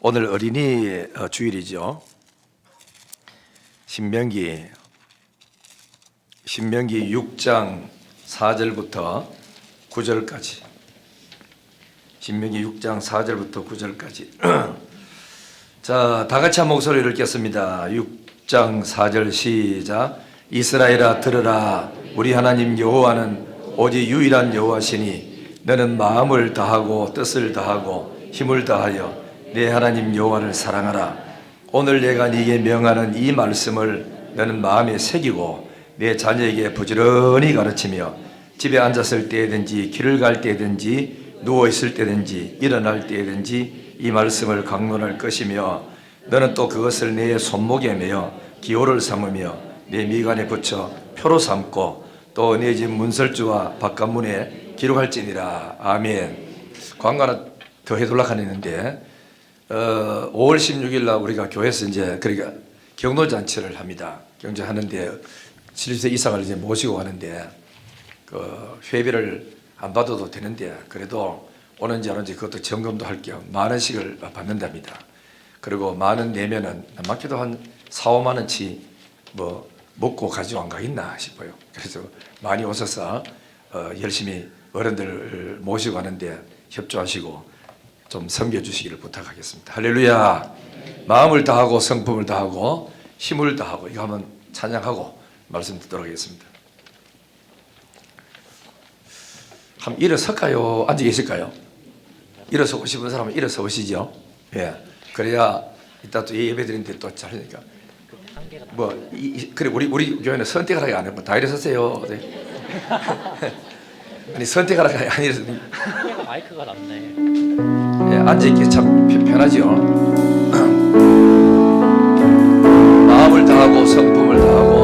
오늘 어린이 주일이죠. 신명기 6장 4절부터 9절까지. 신명기 6장 4절부터 9절까지. 자, 다 같이 한 목소리를 읽겠습니다. 6장 4절 시작. 이스라엘아 들으라. 우리 하나님 여호와는 오직 유일한 여호와시니 너는 마음을 다하고 뜻을 다하고 힘을 다하여 내 하나님 여호와를 사랑하라. 오늘 내가 네게 명하는 이 말씀을 너는 마음에 새기고 내 자녀에게 부지런히 가르치며 집에 앉았을 때든지 길을 갈 때든지 누워 있을 때든지 일어날 때든지 이 말씀을 강론할 것이며 너는 또 그것을 내 손목에 매어 기호를 삼으며 내 미간에 붙여 표로 삼고 또 내 집 문설주와 바깥문에 기록할지니라. 아멘. 광고 하나 더 해둘라 하는데 5월 16일 날 우리가 교회에서 이제 그러니까 경로잔치를 합니다. 경제하는데 70세 이상을 이제 모시고 가는데 그 회비를 안 받아도 되는데 그래도 오는지 안 오는지 그것도 점검도 할 겸 10,000원씩을 받는답니다. 그리고 10,000원 내면은 많게도 한 4, 5만 원치 뭐 먹고 가지고 안 가겠나 싶어요. 그래서 많이 오셔서 열심히 어른들 모시고 가는데 협조하시고 좀 섬겨주시기를 부탁하겠습니다. 할렐루야. 마음을 다하고 성품을 다하고 힘을 다하고 이거 한번 찬양하고 말씀 듣도록 하겠습니다. 한번 일어설까요? 앉아 계실까요? 일어서고 싶은 사람은 일어서 오시죠. 예. 그래야 이따 또 예배 드리는데 또 잘하니까. 그래 우리 교회는 선택을 하게 안 하고 다 일어서세요. 네. 아니 선택을 하게 안 일어서. 마이크가 낫네. 예, 앉아있기 참 편하죠. 마음을 다하고 성품을 다하고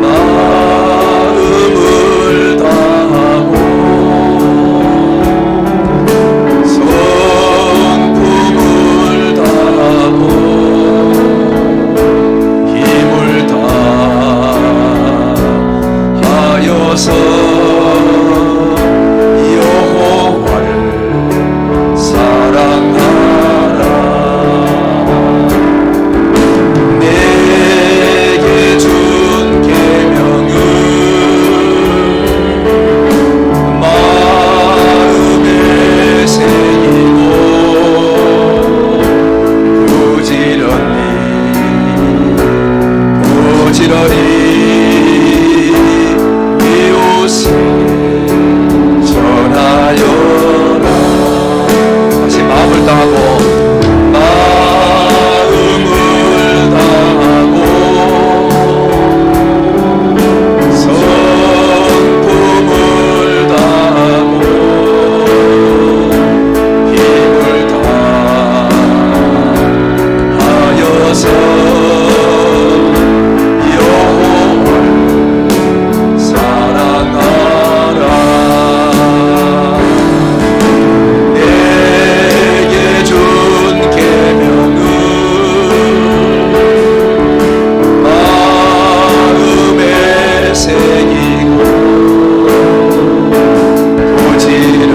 마음을 다하고 성품을 다하고 힘을 다하여서 여호와를 사랑하라. 내게 준 계명을 마음에 새기고 부지런히 이웃에게 전하여라. 다시 마음을 다하고 마음을 다하고 성품을 다하고 힘을 다하여서 여호와를 사랑하라. 내게 준 계명을 마음에 새기고 부지런히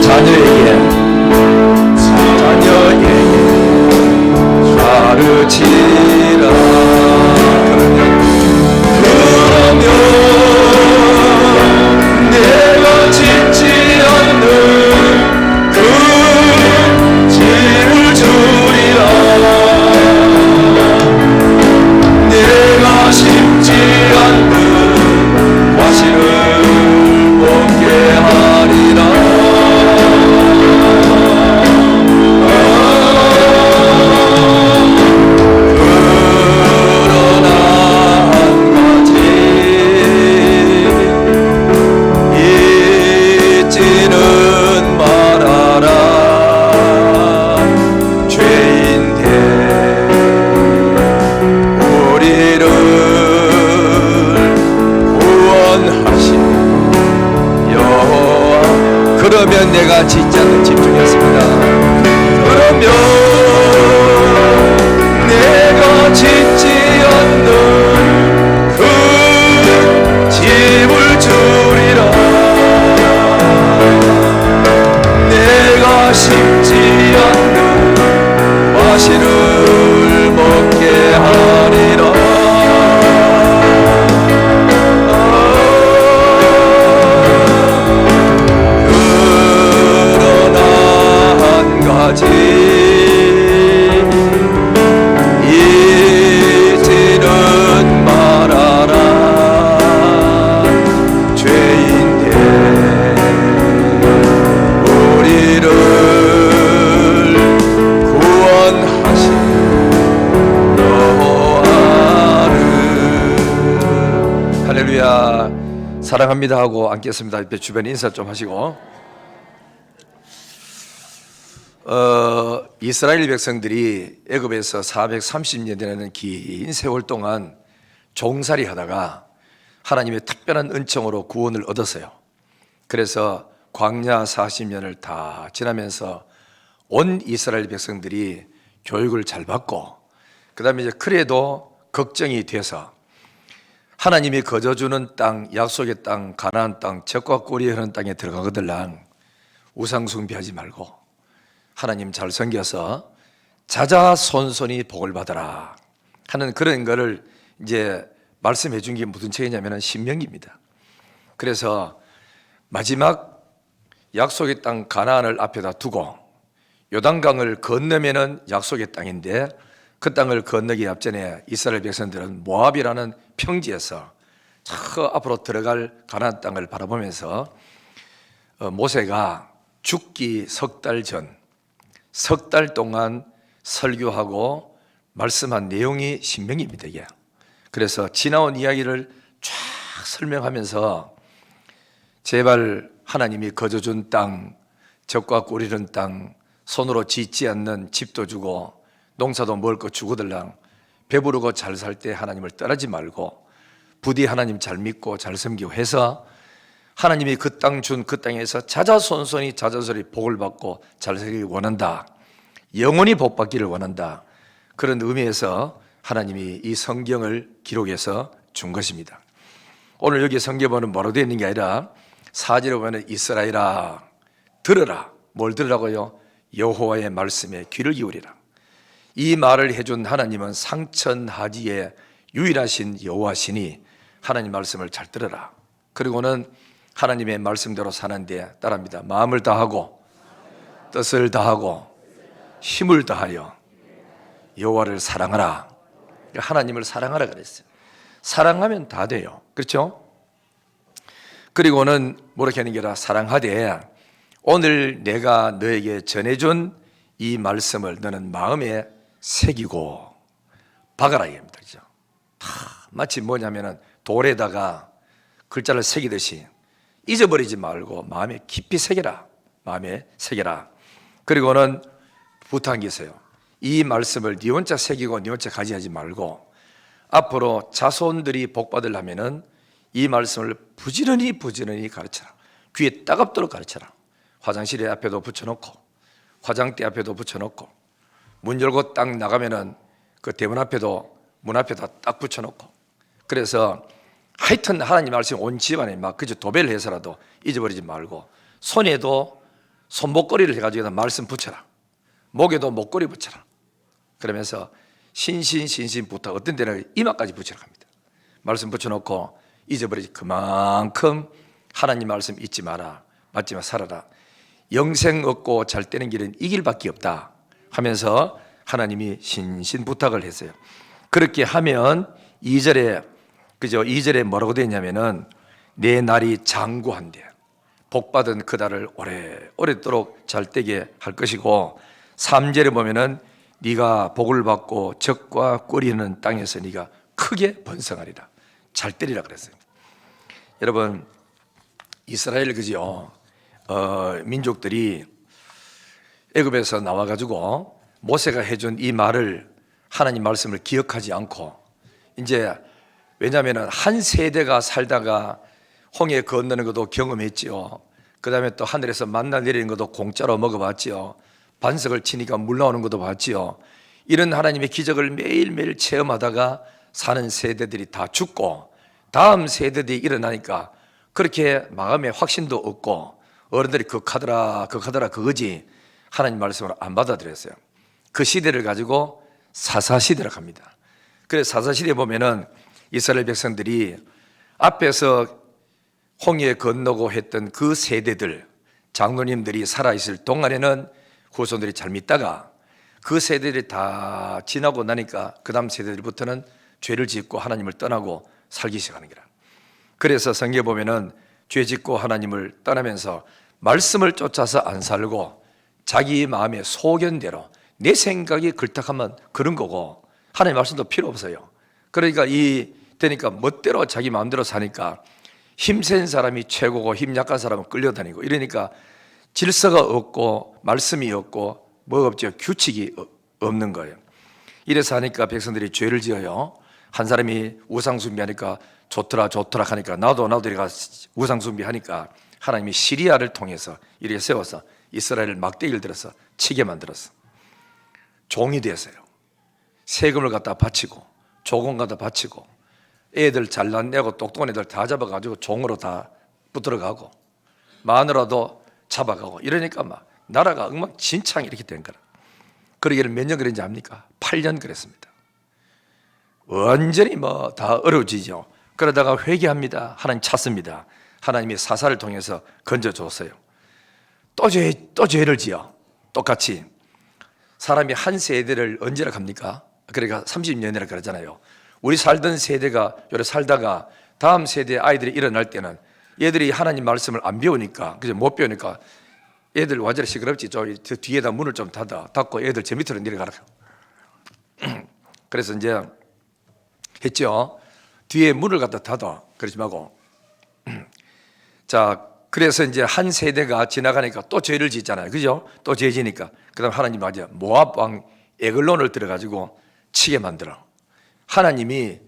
자녀에게 가르치라. 그러면 내가 짓지 않는 그 집을 주리라. 내가 심지 않는 과실을 먹게 하리라. 그러나 한 가지 잊지는 말아라. 죄인데 우리를 구원하신 여호와. 그러면 내가 짓지 않는 집중했습니다. 그러면 내가 짓지 않는 그 할렐루야. 사랑합니다 하고 앉겠습니다. 옆에 주변에 인사 좀 하시고. 이스라엘 백성들이 애굽에서 430년 되는 긴 세월 동안 종살이 하다가 하나님의 특별한 은총으로 구원을 얻었어요. 그래서 광야 40년을 다 지나면서 온 이스라엘 백성들이 교육을 잘 받고, 그 다음에 이제 그래도 걱정이 돼서 하나님이 거저주는 땅, 약속의 땅, 가나안 땅, 젖과 꿀이 흐르는 땅에 들어가거들랑 우상 숭배하지 말고 하나님 잘 섬겨서 자자손손이 복을 받아라 하는 그런 거를 이제 말씀해 준 게 무슨 책이냐면 신명기입니다. 그래서 마지막 약속의 땅 가나안을 앞에다 두고 요단강을 건너면은 약속의 땅인데, 그 땅을 건너기 앞전에 이스라엘 백성들은 모압이라는 평지에서 저 앞으로 들어갈 가나안 땅을 바라보면서 모세가 죽기 석 달 전, 석 달 동안 설교하고 말씀한 내용이 신명기입니다. 이게. 그래서 지나온 이야기를 쫙 설명하면서 제발 하나님이 거저준 땅, 젖과 꿀 흐르는 땅, 손으로 짓지 않는 집도 주고 농사도 먹을 거 주고들랑 배부르고 잘 살 때 하나님을 떠나지 말고 부디 하나님 잘 믿고 잘 섬기고 해서 하나님이 그 땅 준 그 땅에서 자자손손이 복을 받고 잘 살기를 원한다, 영원히 복 받기를 원한다, 그런 의미에서 하나님이 이 성경을 기록해서 준 것입니다. 오늘 여기 성경에는 뭐로 되어 있는 게 아니라 4절에 보면 이스라엘아 들으라. 뭘 들으라고요? 여호와의 말씀에 귀를 기울이라. 이 말을 해준 하나님은 상천하지의 유일하신 여호와시니 하나님 말씀을 잘 들으라. 그리고는 하나님의 말씀대로 사는데 따릅니다. 마음을 다하고 뜻을 다하고 힘을 다하여 여호와를 사랑하라. 하나님을 사랑하라 그랬어요. 사랑하면 다 돼요. 그렇죠? 그리고는 뭐렇게 하는 게 아니라 사랑하되 오늘 내가 너에게 전해준 이 말씀을 너는 마음에 새기고 박아라 이겁니다. 그렇죠? 마치 뭐냐면은 돌에다가 글자를 새기듯이 잊어버리지 말고 마음에 깊이 새겨라. 마음에 새겨라. 그리고는 부탁한 게 있어요. 이 말씀을 네 혼자 새기고 네 혼자 가지하지 말고 앞으로 자손들이 복 받으려면은 이 말씀을 부지런히 가르쳐라. 귀에 따갑도록 가르쳐라. 화장실에 앞에도 붙여놓고 화장대 앞에도 붙여놓고 문 열고 딱 나가면은 그 대문 앞에도 문 앞에다 딱 붙여놓고, 그래서 하여튼 하나님 말씀 온 집안에 막 그저 도배를 해서라도 잊어버리지 말고 손에도 손목걸이를 해가지고 말씀 붙여라. 목에도 목걸이 붙여라. 그러면서 신신 부탁, 어떤 데는 이마까지 붙이라고 합니다. 말씀 붙여놓고 잊어버리지 그만큼 하나님 말씀 잊지 마라. 맞지만 살아라. 영생 얻고 잘 되는 길은 이 길밖에 없다 하면서 하나님이 신신 부탁을 했어요. 그렇게 하면 2절에 뭐라고 되어 있냐면은 내 날이 장구한대. 복받은 그 달을 오래도록 잘 되게 할 것이고, 3절에 보면은 네가 복을 받고 젖과 꿀이 흐르는 땅에서 네가 크게 번성하리라. 잘 되리라 그랬어요. 여러분, 이스라엘 그죠? 민족들이 애굽에서 나와가지고 모세가 해준 이 말을, 하나님 말씀을 기억하지 않고, 이제 왜냐하면 한 세대가 살다가 홍해 건너는 것도 경험했지요. 그 다음에 또 하늘에서 만나 내리는 것도 공짜로 먹어봤지요. 반석을 치니까 물 나오는 것도 봤지요. 이런 하나님의 기적을 매일매일 체험하다가 사는 세대들이 다 죽고 다음 세대들이 일어나니까 그렇게 마음에 확신도 없고 어른들이 극하더라 그거지 하나님 말씀을 안 받아들였어요. 그 시대를 가지고 사사시대라고 합니다. 그래서 사사시대에 보면은 이스라엘 백성들이 앞에서 홍해 건너고 했던 그 세대들, 장로님들이 살아있을 동안에는 후손들이 잘 믿다가 그 세대들이 다 지나고 나니까 그 다음 세대들부터는 죄를 짓고 하나님을 떠나고 살기 시작하는 거라. 그래서 성경에 보면은 죄 짓고 하나님을 떠나면서 말씀을 쫓아서 안 살고 자기 마음의 소견대로 내 생각이 글딱하면 그런 거고 하나님 말씀도 필요 없어요. 그러니까 이 되니까 멋대로 자기 마음대로 사니까 힘센 사람이 최고고 힘 약한 사람은 끌려다니고 이러니까 질서가 없고 말씀이 없고 뭐 없죠. 규칙이 없는 거예요. 이래서 하니까 백성들이 죄를 지어요. 한 사람이 우상 숭배하니까 좋더라 하니까 나도 이래가 우상 숭배하니까 하나님이 시리아를 통해서 이렇게 세워서 이스라엘을 막대기를 들어서 치게 만들었어. 종이 되었어요. 세금을 갖다 바치고 조공 갖다 바치고 애들 잘난내고 똑똑한 애들 다 잡아가지고 종으로 다 붙들어가고 마누라도 잡아가고 이러니까 막 나라가 엉망진창 이렇게 된 거라. 그러기를 몇 년 그랬는지 압니까? 8년 그랬습니다. 완전히 뭐 다 어려워지죠. 그러다가 회개합니다. 하나님 찾습니다. 하나님이 사사를 통해서 건져줬어요. 또 죄를 지어. 똑같이 사람이 한 세대를 언제나 갑니까? 그러니까 30년이라 그러잖아요. 우리 살던 세대가 요래 살다가 다음 세대 아이들이 일어날 때는 얘들이 하나님 말씀을 안 배우니까 그죠? 못 배우니까 애들 완전히 시끄럽지. 저 뒤에다 문을 좀 닫고 애들 저 밑으로 내려가라. 그래서 이제 했죠. 뒤에 문을 갖다 닫아. 그러지 말고. 자, 그래서 이제 한 세대가 지나가니까 또 죄를 짓잖아요. 그죠? 또 죄 지니까. 그 다음 하나님 맞아. 모압 왕 에글론을 들어가지고 치게 만들어. 하나님이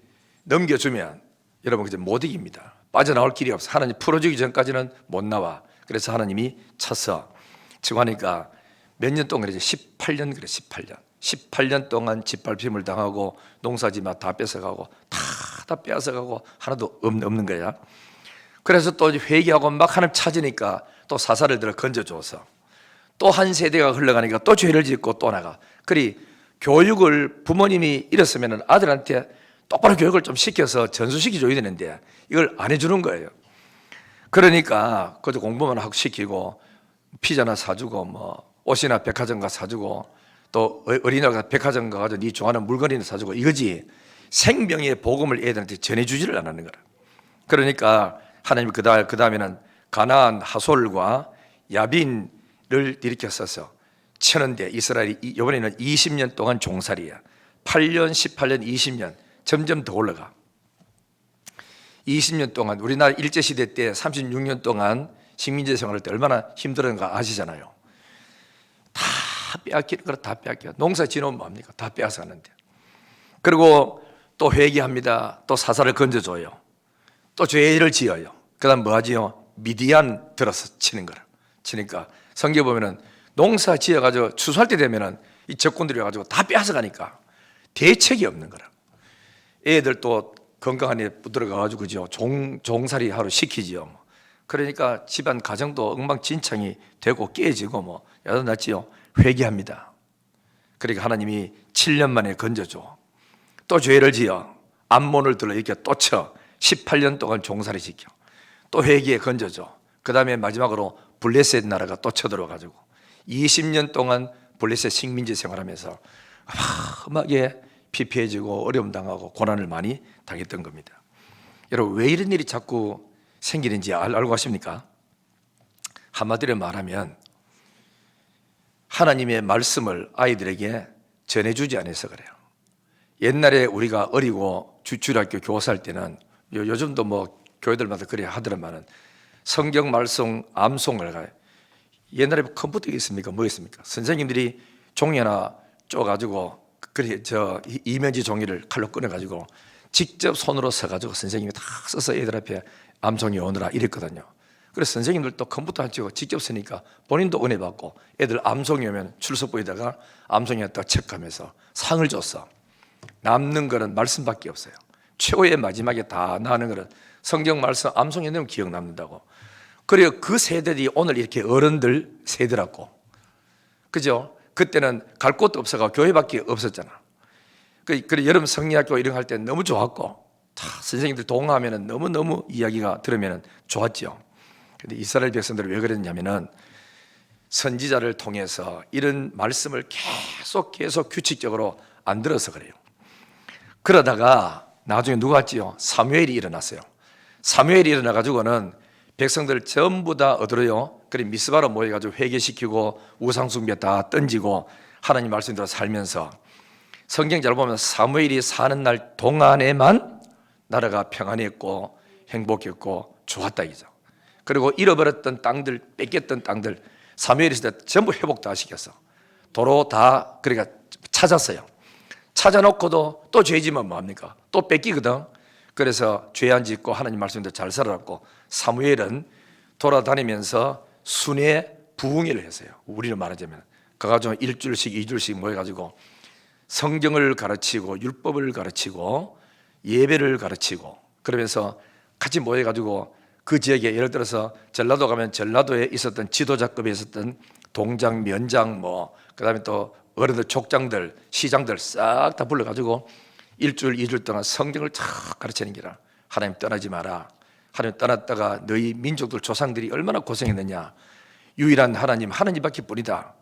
넘겨주면 여러분 이제 못 이깁니다. 빠져나올 길이 없어. 하나님 풀어주기 전까지는 못 나와. 그래서 하나님이 쳤어. 지금 하니까 몇 년 동안 그러지? 18년 그래. 18년 동안 짓밟힘을 당하고 농사지마 다 뺏어가고 다 뺏어가고 하나도 없는 거야. 그래서 또 회개하고 막 하나님 찾으니까 또 사사를 들어 건져줘서 또 한 세대가 흘러가니까 또 죄를 짓고 또 나가. 그리 교육을 부모님이 이랬으면 아들한테 똑바로 교육을 좀 시켜서 전수시켜줘야 되는데 이걸 안 해주는 거예요. 그러니까 그저 공부만 하고 시키고 피자나 사주고 뭐 옷이나 백화점 가 사주고 또 어린이가 백화점 가서 네 좋아하는 물건이나 사주고 이거지 생명의 복음을 애들한테 전해주지를 않는 거라. 그러니까 하나님이 그 다음에는 가나안 하솔과 야빈을 일으켰어서 치는데 이스라엘이 이번에는 20년 동안 종살이야. 8년, 18년, 20년 점점 더 올라가. 20년 동안 우리나라 일제시대 때 36년 동안 식민지 생활할 때 얼마나 힘들었는가 아시잖아요. 다 빼앗기는 거라. 다 빼앗겨. 농사 지놓으면 뭡니까? 다 빼앗아가는데. 그리고 또 회개합니다. 또 사사를 건져줘요. 또 죄를 지어요. 그 다음 뭐 하지요? 미디안 들어서 치는 거라. 치니까 성경 보면은 농사 지어가지고 추수할 때 되면은 이 적군들이 와가지고 다 빼앗아가니까 대책이 없는 거라. 애들 또 건강한 애 들어가가지고 그죠? 종살이 하루 시키지요. 그러니까 집안 가정도 엉망진창이 되고 깨지고 뭐 야단났지요. 회개합니다. 그러니까 하나님이 7년 만에 건져줘. 또 죄를 지어 암몬을 들어 이렇게 또 쳐. 18년 동안 종살이 시켜. 또 회개에 건져줘. 그 다음에 마지막으로 블레셋 나라가 또 쳐들어가지고 20년 동안 블레셋 식민지 생활하면서 험하게 피폐해지고 어려움 당하고 고난을 많이 당했던 겁니다. 여러분 왜 이런 일이 자꾸 생기는지 알고 가십니까? 한마디로 말하면 하나님의 말씀을 아이들에게 전해주지 않아서 그래요. 옛날에 우리가 어리고 주일학교 교사할 때는 요즘도 뭐 교회들마다 그래 하더라마는 성경 말씀 암송을 가요. 옛날에 컴퓨터가 있습니까? 뭐 있습니까? 선생님들이 종이 하나 쪼가지고 그래 이면지 종이를 칼로 꺼내가지고 직접 손으로 써가지고 선생님이 다 써서 애들 앞에 암송이 오느라 이랬거든요. 그래서 선생님들도 컴퓨터 안 치고 직접 쓰니까 본인도 은혜 받고 애들 암송이 오면 출석부에다가 암송이 왔다가 체크하면서 상을 줬어. 남는 거는 말씀밖에 없어요. 최후의 마지막에 다 나는 거는 성경 말씀 암송해 놓으면 기억 남는다고. 그리고 그 세대들이 오늘 이렇게 어른들 세대라고. 그죠? 그때는 갈 곳도 없어가 교회밖에 없었잖아. 그래 여름 성리학교 이런 거 할 때 너무 좋았고 다 선생님들 동화하면 너무너무 이야기가 들으면 좋았죠. 근데 이스라엘 백성들이 왜 그랬냐면은 선지자를 통해서 이런 말씀을 계속 규칙적으로 안 들어서 그래요. 그러다가 나중에 누가 왔지요? 사무엘이 일어났어요. 사무엘이 일어나가지고는 백성들 전부 다 어디로요? 그래 미스바로 모여가지고 회개시키고 우상숭배 다 던지고 하나님 말씀대로 살면서 성경 잘 보면 사무엘이 사는 날 동안에만 나라가 평안했고 행복했고 좋았다 이죠. 그리고 잃어버렸던 땅들, 뺏겼던 땅들 사무엘이 있을 때 전부 회복 다 시켰어. 도로 다 그러니까 찾았어요. 찾아놓고도 또 죄지면 뭐합니까? 또 뺏기거든. 그래서 죄 안 짓고 하나님 말씀대로 잘 살아왔고, 사무엘은 돌아다니면서 순회 부흥회를 했어요. 우리는 말하자면 가가지고 일주일씩 2주일씩 모여가지고 성경을 가르치고 율법을 가르치고 예배를 가르치고, 그러면서 같이 모여가지고 그 지역에 예를 들어서 전라도 가면 전라도에 있었던 지도자급에 있었던 동장, 면장, 그다음에 또 어른들, 족장들, 시장들 싹 다 불러가지고 일주일, 2주일 동안 성경을 쫙 가르치는 게라. 하나님 떠나지 마라. 하나님 떠났다가 너희 민족들 조상들이 얼마나 고생했느냐. 유일한 하나님밖에 뿐이다.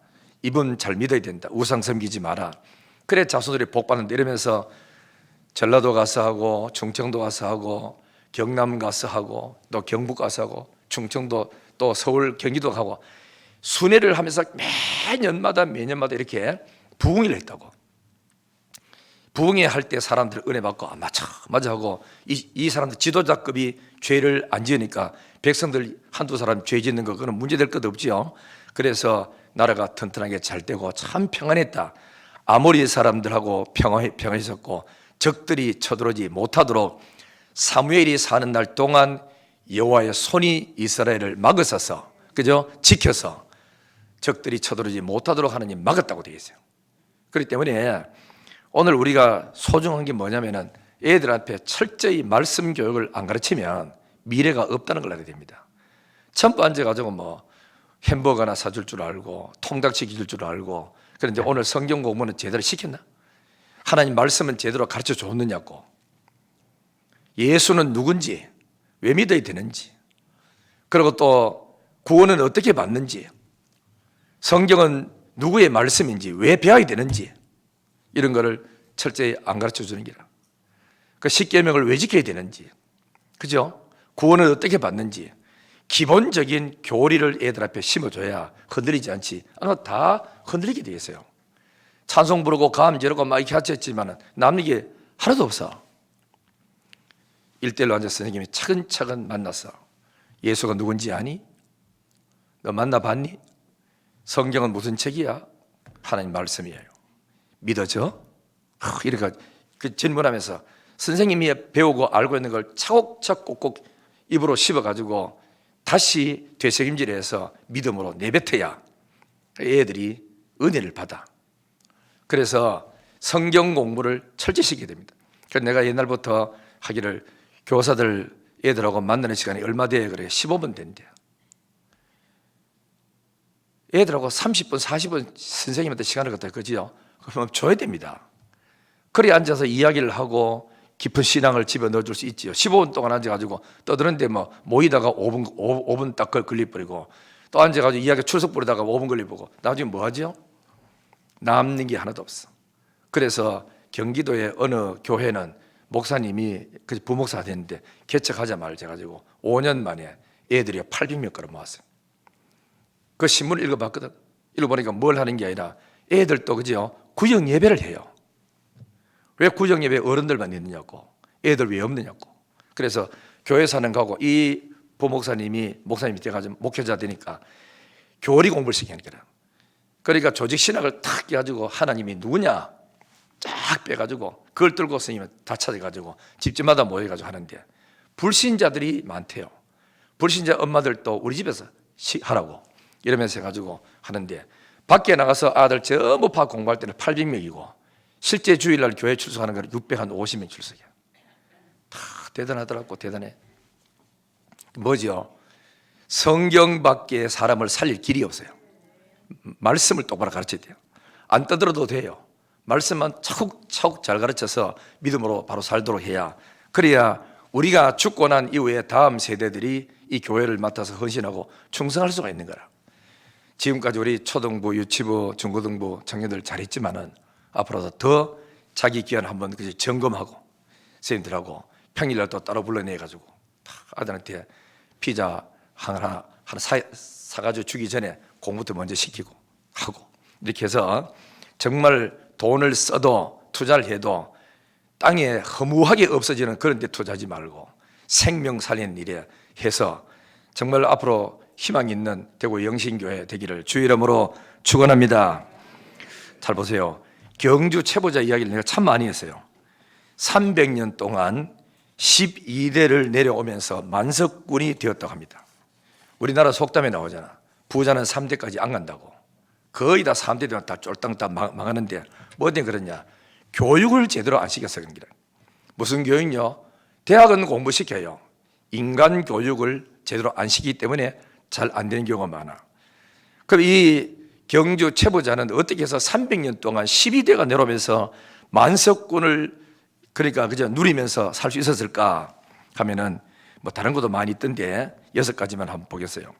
이분 잘 믿어야 된다. 우상 섬기지 마라. 그래 자손들이 복받는다 이러면서 전라도 가서 하고, 충청도 가서 하고, 경남 가서 하고, 또 경북 가서 하고, 충청도 또 서울, 경기도 가고 순회를 하면서 매년마다 이렇게 부흥회를 했다고. 부흥회 할 때 사람들 은혜 받고 맞아 하고, 이 사람들 지도자급이 죄를 안 지으니까 백성들 한두 사람 죄 짓는 거 그건 문제될 것 없지요. 그래서 나라가 튼튼하게 잘 되고 참 평안했다. 아모리 사람들하고 평안했었고 적들이 쳐들어오지 못하도록 사무엘이 사는 날 동안 여호와의 손이 이스라엘을 막으셔서, 그죠? 지켜서 적들이 쳐들어오지 못하도록 하나님 막았다고 되어 있어요. 그렇기 때문에 오늘 우리가 소중한 게 뭐냐면은 애들한테 철저히 말씀 교육을 안 가르치면 미래가 없다는 걸 알아야 됩니다. 전부 앉아가지고 햄버거나 사줄 줄 알고 통닭치기 줄 줄 알고, 그런데 오늘 성경 공부는 제대로 시켰나? 하나님 말씀은 제대로 가르쳐 줬느냐고, 예수는 누군지, 왜 믿어야 되는지, 그리고 또 구원은 어떻게 받는지, 성경은 누구의 말씀인지, 왜 배워야 되는지, 이런 거를 철저히 안 가르쳐 주는 게라. 그 십계명을 왜 지켜야 되는지, 그죠? 구원을 어떻게 받는지 기본적인 교리를 애들 앞에 심어줘야 흔들리지 않지. 다 흔들리게 돼 있어요. 찬송 부르고 감 지르고 막 이렇게 하셨지만 남는 게 하나도 없어. 1대1로 앉아서 선생님이 차근차근 만났어. 예수가 누군지 아니? 너 만나봤니? 성경은 무슨 책이야? 하나님 말씀이에요. 믿어져? 이렇게 그 질문하면서 선생님이 배우고 알고 있는 걸 차곡차곡 꼭꼭 입으로 씹어가지고 다시 되새김질해서 믿음으로 내뱉어야 애들이 은혜를 받아. 그래서 성경 공부를 철저히 시키게 됩니다. 그래서 내가 옛날부터 하기를 교사들 애들하고 만나는 시간이 얼마 돼요? 그래 15분 된대요. 애들하고 30분, 40분 선생님한테 시간을 갖다 그지요? 그러면 줘야 됩니다. 그래 앉아서 이야기를 하고 깊은 신앙을 집어 넣어줄 수 있지요. 15분 동안 앉아가지고 떠드는데 모이다가 5분 딱 걸려버리고, 또 앉아가지고 이야기 출석 부르다가 5분 걸려보고 나중에 뭐 하죠? 남는 게 하나도 없어. 그래서 경기도의 어느 교회는 목사님이 부목사가 됐는데 개척하자마자 가지고 5년 만에 애들이 800명 끌어 모았어요. 그 신문을 읽어봤거든. 읽어보니까 뭘 하는 게 아니라 애들도 그죠? 구역 예배를 해요. 왜 구역 예배 어른들만 있느냐고, 애들 왜 없느냐고. 그래서 교회 사는 가고 이 부목사님이 목사님이 돼가지고 목회자 되니까 교리 공부를 시키는 거라. 그러니까 조직 신학을 탁 해가지고 하나님이 누구냐 쫙 빼가지고 그걸 들고 스님은 다 찾아가지고 집집마다 모여가지고 하는데 불신자들이 많대요. 불신자 엄마들도 우리 집에서 하라고 이러면서 해가지고 하는데, 밖에 나가서 아들 전부 파 공부할 때는 800명이고 실제 주일날 교회 출석하는 거는 650명 출석이야. 다 대단하더라고. 대단해. 뭐죠? 성경밖에 사람을 살릴 길이 없어요. 말씀을 똑바로 가르쳐야 돼요. 안 떠들어도 돼요. 말씀만 차곡차곡 잘 가르쳐서 믿음으로 바로 살도록 해야, 그래야 우리가 죽고 난 이후에 다음 세대들이 이 교회를 맡아서 헌신하고 충성할 수가 있는 거라. 지금까지 우리 초등부, 유치부, 중고등부 청년들 잘했지만은 앞으로도 더 자기 기한 한번 점검하고 선생님들하고 평일날 또 따로 불러내가지고 아들한테 피자 하나 사가지고 주기 전에 공부도 먼저 시키고 하고, 이렇게 해서 정말 돈을 써도 투자를 해도 땅에 허무하게 없어지는 그런 데 투자하지 말고 생명 살리는 일에 해서 정말 앞으로 희망 있는 대구 영신교회 되기를 주 이름으로 축원합니다. 잘 보세요. 경주 채보자 이야기를 내가 참 많이 했어요. 300년 동안 12대를 내려오면서 만석군이 되었다고 합니다. 우리나라 속담에 나오잖아. 부자는 3대까지 안 간다고. 거의 다 3대 되면 다 쫄딱 다 망하는데 뭐 때문에 그러냐? 교육을 제대로 안 시켜서 그런 거라. 무슨 교육요? 대학은 공부시켜요. 인간 교육을 제대로 안 시키기 때문에 잘 안 되는 경우가 많아. 그럼 이 경주 채보자는 어떻게 해서 300년 동안 12대가 내려오면서 만석군을 그러니까 그저 누리면서 살 수 있었을까 하면은 뭐 다른 것도 많이 있던데 6가지만 한번 보겠어요.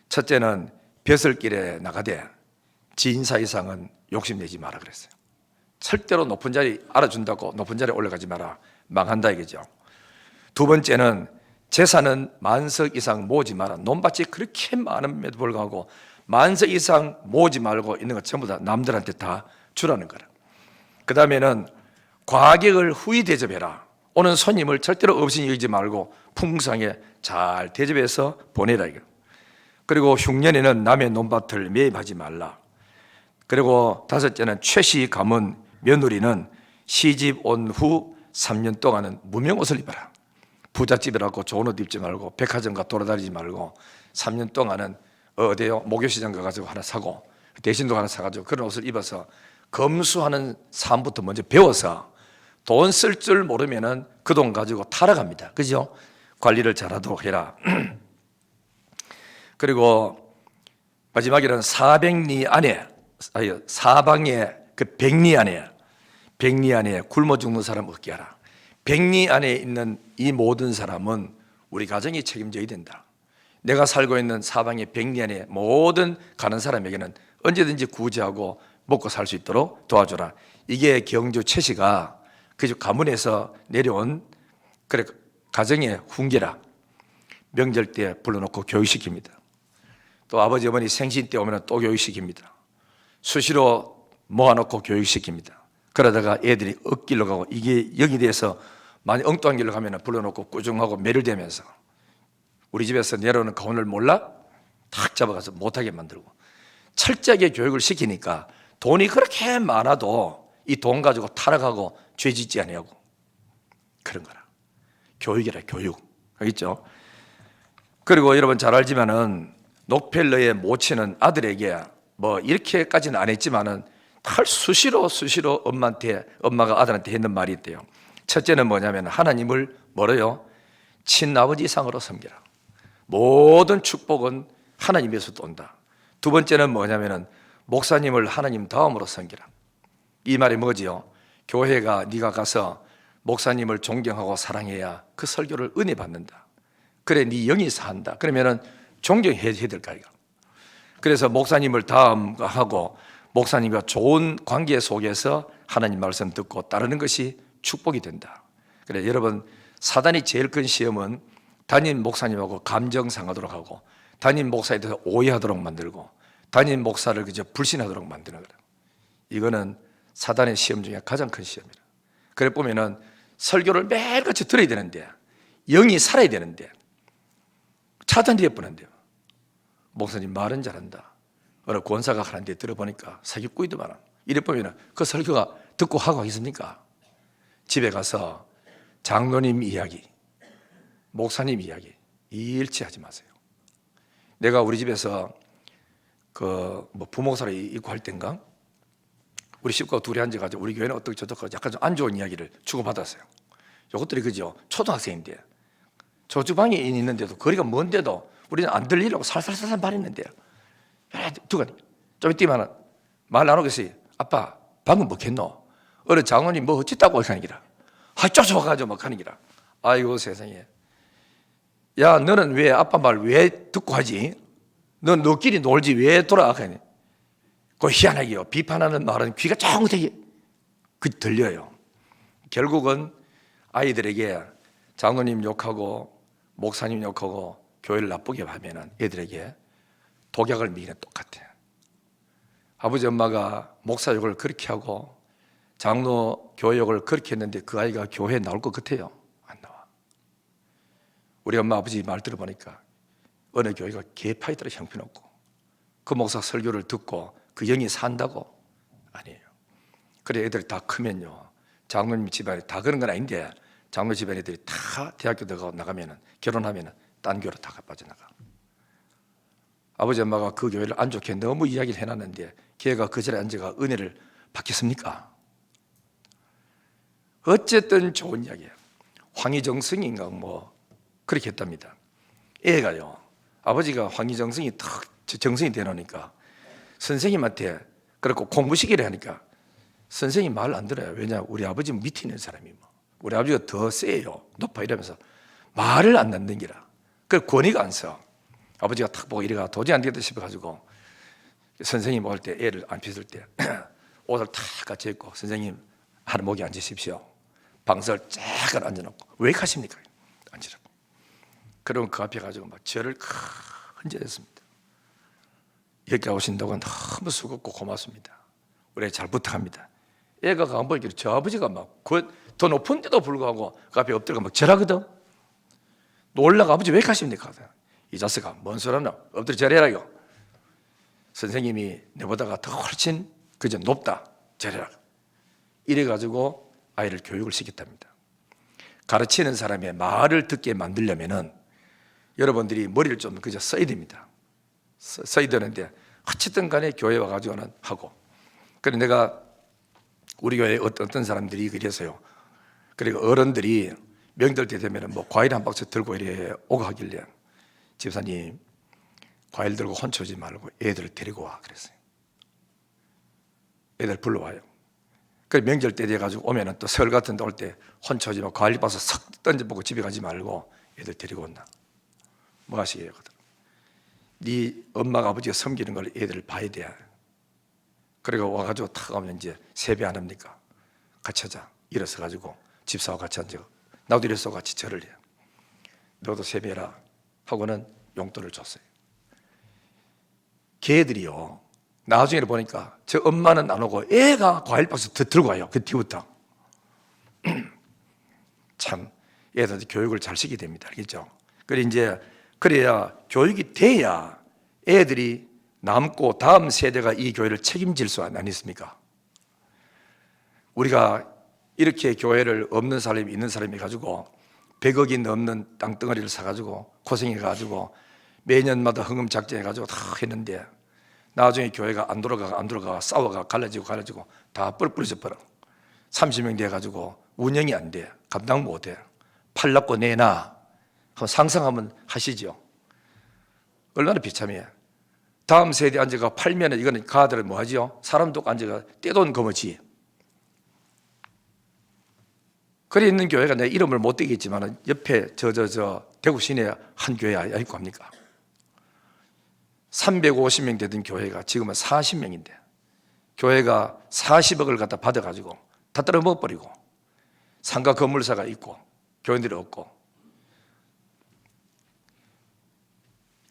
첫째는 벼슬길에 나가되 진사 이상은 욕심내지 마라 그랬어요. 절대로 높은 자리 알아준다고 높은 자리에 올라가지 마라. 망한다 이거죠. 두 번째는 재산은 만석 이상 모으지 마라. 논밭이 그렇게 많음에도 불구하고 만석 이상 모으지 말고 있는 것 전부 다 남들한테 다 주라는 거라. 그 다음에는 과객을 후히 대접해라. 오는 손님을 절대로 없이 여기지 말고 풍성하게 잘 대접해서 보내라 이거. 그리고 흉년에는 남의 논밭을 매입하지 말라. 그리고 다섯째는 최씨 가문 며느리는 시집 온 후 3년 동안은 무명 옷을 입어라. 부잣집이라고 좋은 옷 입지 말고 백화점가 돌아다니지 말고 3년 동안은 어디요? 목요시장 가가지고 하나 사고 대신도 하나 사가지고 그런 옷을 입어서 검수하는 삶부터 먼저 배워서 돈 쓸 줄 모르면은 그 돈 가지고 타락합니다. 그죠? 관리를 잘하도록 해라. 그리고 마지막에는 사방에 그 백리 안에 굶어 죽는 사람 없게 하라. 백리 안에 있는 이 모든 사람은 우리 가정이 책임져야 된다. 내가 살고 있는 사방의 백리 안에 모든 가는 사람에게는 언제든지 구제하고 먹고 살 수 있도록 도와줘라. 이게 경주 최씨가 그 가문에서 내려온 그래 가정의 훈계라. 명절 때 불러놓고 교육시킵니다. 또 아버지 어머니 생신 때 오면 또 교육시킵니다. 수시로 모아놓고 교육시킵니다. 그러다가 애들이 엇길로 가고 이게 영이 돼서 많이 엉뚱한 길로 가면 불러놓고 꾸중하고 매를 대면서 우리 집에서 내려오는 가훈을 몰라? 탁 잡아가서 못하게 만들고 철저하게 교육을 시키니까 돈이 그렇게 많아도 이 돈 가지고 타락하고 죄 짓지 아니하고 그런 거라. 교육이라 교육. 알겠죠? 그리고 여러분 잘 알지만은 록펠러의 모친은 아들에게 뭐 이렇게까지는 안 했지만은 수시로 엄마가 아들한테 했는 말이 있대요. 첫째는 뭐냐면 하나님을 뭐래요? 친아버지 이상으로 섬기라. 모든 축복은 하나님에서도 온다. 두 번째는 뭐냐면은 목사님을 하나님 다음으로 섬기라. 이 말이 뭐지요? 교회가 네가 가서 목사님을 존경하고 사랑해야 그 설교를 은혜 받는다. 그래 네 영이 산다. 그러면은 존경해야 될까 이거. 그래서 목사님을 다음하고 목사님과 좋은 관계 속에서 하나님 말씀 듣고 따르는 것이 축복이 된다. 그래 여러분 사단이 제일 큰 시험은 담임 목사님하고 감정 상하도록 하고 담임 목사에 대해서 오해하도록 만들고 담임 목사를 그저 불신하도록 만드는 거다. 이거는 사단의 시험 중에 가장 큰 시험이라. 그래 보면은 설교를 매일같이 들어야 되는데 영이 살아야 되는데 차단되어 버는데요. 목사님 말은 잘한다. 어느 권사가 하는데 들어보니까 사기꾼이도 많아. 이래 보면은 그 설교가 듣고 하고 하겠습니까? 집에 가서 장로님 이야기, 목사님 이야기 일치하지 마세요. 내가 우리 집에서 그 뭐 부목사를 있고 할 땐가 우리 식구가 둘이 앉아가지고 우리 교회는 어떻게 저렇게 약간 좀 안 좋은 이야기를 주고받았어요. 이것들이 그죠? 초등학생인데 저쪽 방에 있는데도 거리가 먼데도 우리는 안 들리려고 살살살살 말했는데 누가 좀 이따만 말 나누겠어요. 아빠 방금 뭐 했노? 어느 장모님 뭐 어쨌다고 하는 기라. 쫓아와가지고 막 하는 기라. 아이고 세상에. 야 너는 왜 아빠 말 왜 듣고 하지? 넌 너끼리 놀지 왜 돌아가니? 그 희한하게요. 비판하는 말은 귀가 쫑되게 들려요. 결국은 아이들에게 장로님 욕하고 목사님 욕하고 교회를 나쁘게 하면은 애들에게 독약을 미기는 똑같아요. 아버지 엄마가 목사 욕을 그렇게 하고 장로 교육을 그렇게 했는데 그 아이가 교회에 나올 것 같아요? 안 나와. 우리 엄마 아버지 말 들어보니까 어느 교회가 개파이더라 형편없고 그 목사 설교를 듣고 그 영이 산다고? 아니에요. 그래 애들이 다 크면요, 장로님 집안이 다 그런 건 아닌데 장로 집안 애들이 다 대학교 들어가고 나가면은 결혼하면은 딴 교회로 다 빠져나가. 아버지 엄마가 그 교회를 안 좋게 너무 이야기를 해놨는데 걔가 그 자리에 앉아가 은혜를 받겠습니까? 어쨌든 좋은 이야기예요. 황희정승인가 뭐 그렇게 했답니다. 애가요, 아버지가 황희정승이 탁 정승이 되놓으니까 선생님한테 그렇고 공부시키려 하니까 선생님 말 안 들어요. 왜냐, 우리 아버지 밑에 있는 사람이 뭐 우리 아버지가 더 세요, 높아 이러면서 말을 안 듣는 기라. 그 권위가 안 서. 아버지가 탁 보고 이래가 도저히 안 되겠다 싶어가지고 선생님 올 때 애를 안 pis을 때 옷을 탁 같이 입고 선생님 한 목에 앉으십시오. 방석을 쫙 앉아놓고 왜 가십니까? 앉으라고. 그러면 그 앞에 가지고 막 절을 헌절했습니다. 여기 오신다고 너무 수고없고 고맙습니다. 우리 잘 부탁합니다. 애가 안 보이길래 저 아버지가 막 더 높은 데도 불구하고 그 앞에 엎드려가 막 절하거든. 놀라가 아버지 왜 가십니까? 이 자식아 뭔 소리 하나, 엎드려 절해라요. 선생님이 내보다가 더 훨씬 그저 높다, 절해라. 이래가지고 아이를 교육을 시켰답니다. 가르치는 사람의 말을 듣게 만들려면은 여러분들이 머리를 좀 그저 써야 됩니다. 써야 되는데 어쨌든 간에 교회 와가지고는 하고. 그래 내가 우리 교회에 어떤 사람들이 그래서요, 그리고 어른들이 명절 때 되면 뭐 과일 한 박스 들고 이래 오고 하길래 집사님 과일 들고 혼자 오지 말고 애들 데리고 와 그랬어요. 애들 불러와요. 그래 명절 때 돼가지고 오면은 또 설 같은 데 올 때 혼자 오지 말고 과일 봐서 싹 던져보고 집에 가지 말고 애들 데리고 온다. 뭐 하시게요? 네 엄마가 아버지가 섬기는 걸 애들을 봐야 돼. 그리고 와가지고 탁 오면 이제 세배 안 합니까? 같이 하자. 일어서 가지고 집사와 같이 앉아. 나도 일어서 같이 절을 해요. 너도 세배해라 하고는 용돈을 줬어요. 걔들이요, 나중에 보니까 저 엄마는 안 오고 애가 과일 박스 들고 와요. 그 뒤부터. 참 애들한테 교육을 잘 시키게 됩니다. 알겠죠? 그래 이제 그래야 교육이 돼야 애들이 남고 다음 세대가 이 교회를 책임질 수 아니겠습니까? 우리가 이렇게 교회를 없는 사람이 있는 사람이 가지고 100억이 넘는 땅덩어리를 사가지고 고생해가지고 매년마다 헌금 작정해가지고 다 했는데 나중에 교회가 안 돌아가 싸워가 갈라지고 다 뿔뿔이져 버려. 30명 돼가지고 운영이 안 돼. 감당 못 해. 팔납고 내놔. 한번 상상하면 하시죠. 얼마나 비참해. 다음 세대 앉아가 팔면 이거는 가들은 뭐 하지요? 사람도 앉아가 떼돈 거머쥐. 그래 있는 교회가 내 이름을 못 대겠지만 옆에 저 대구 시내 한 교회 아니고 합니까? 350명 되던 교회가 지금은 40명인데 교회가 40억을 갖다 받아가지고 다 떨어 먹어버리고 상가 건물사가 있고 교인들이 없고,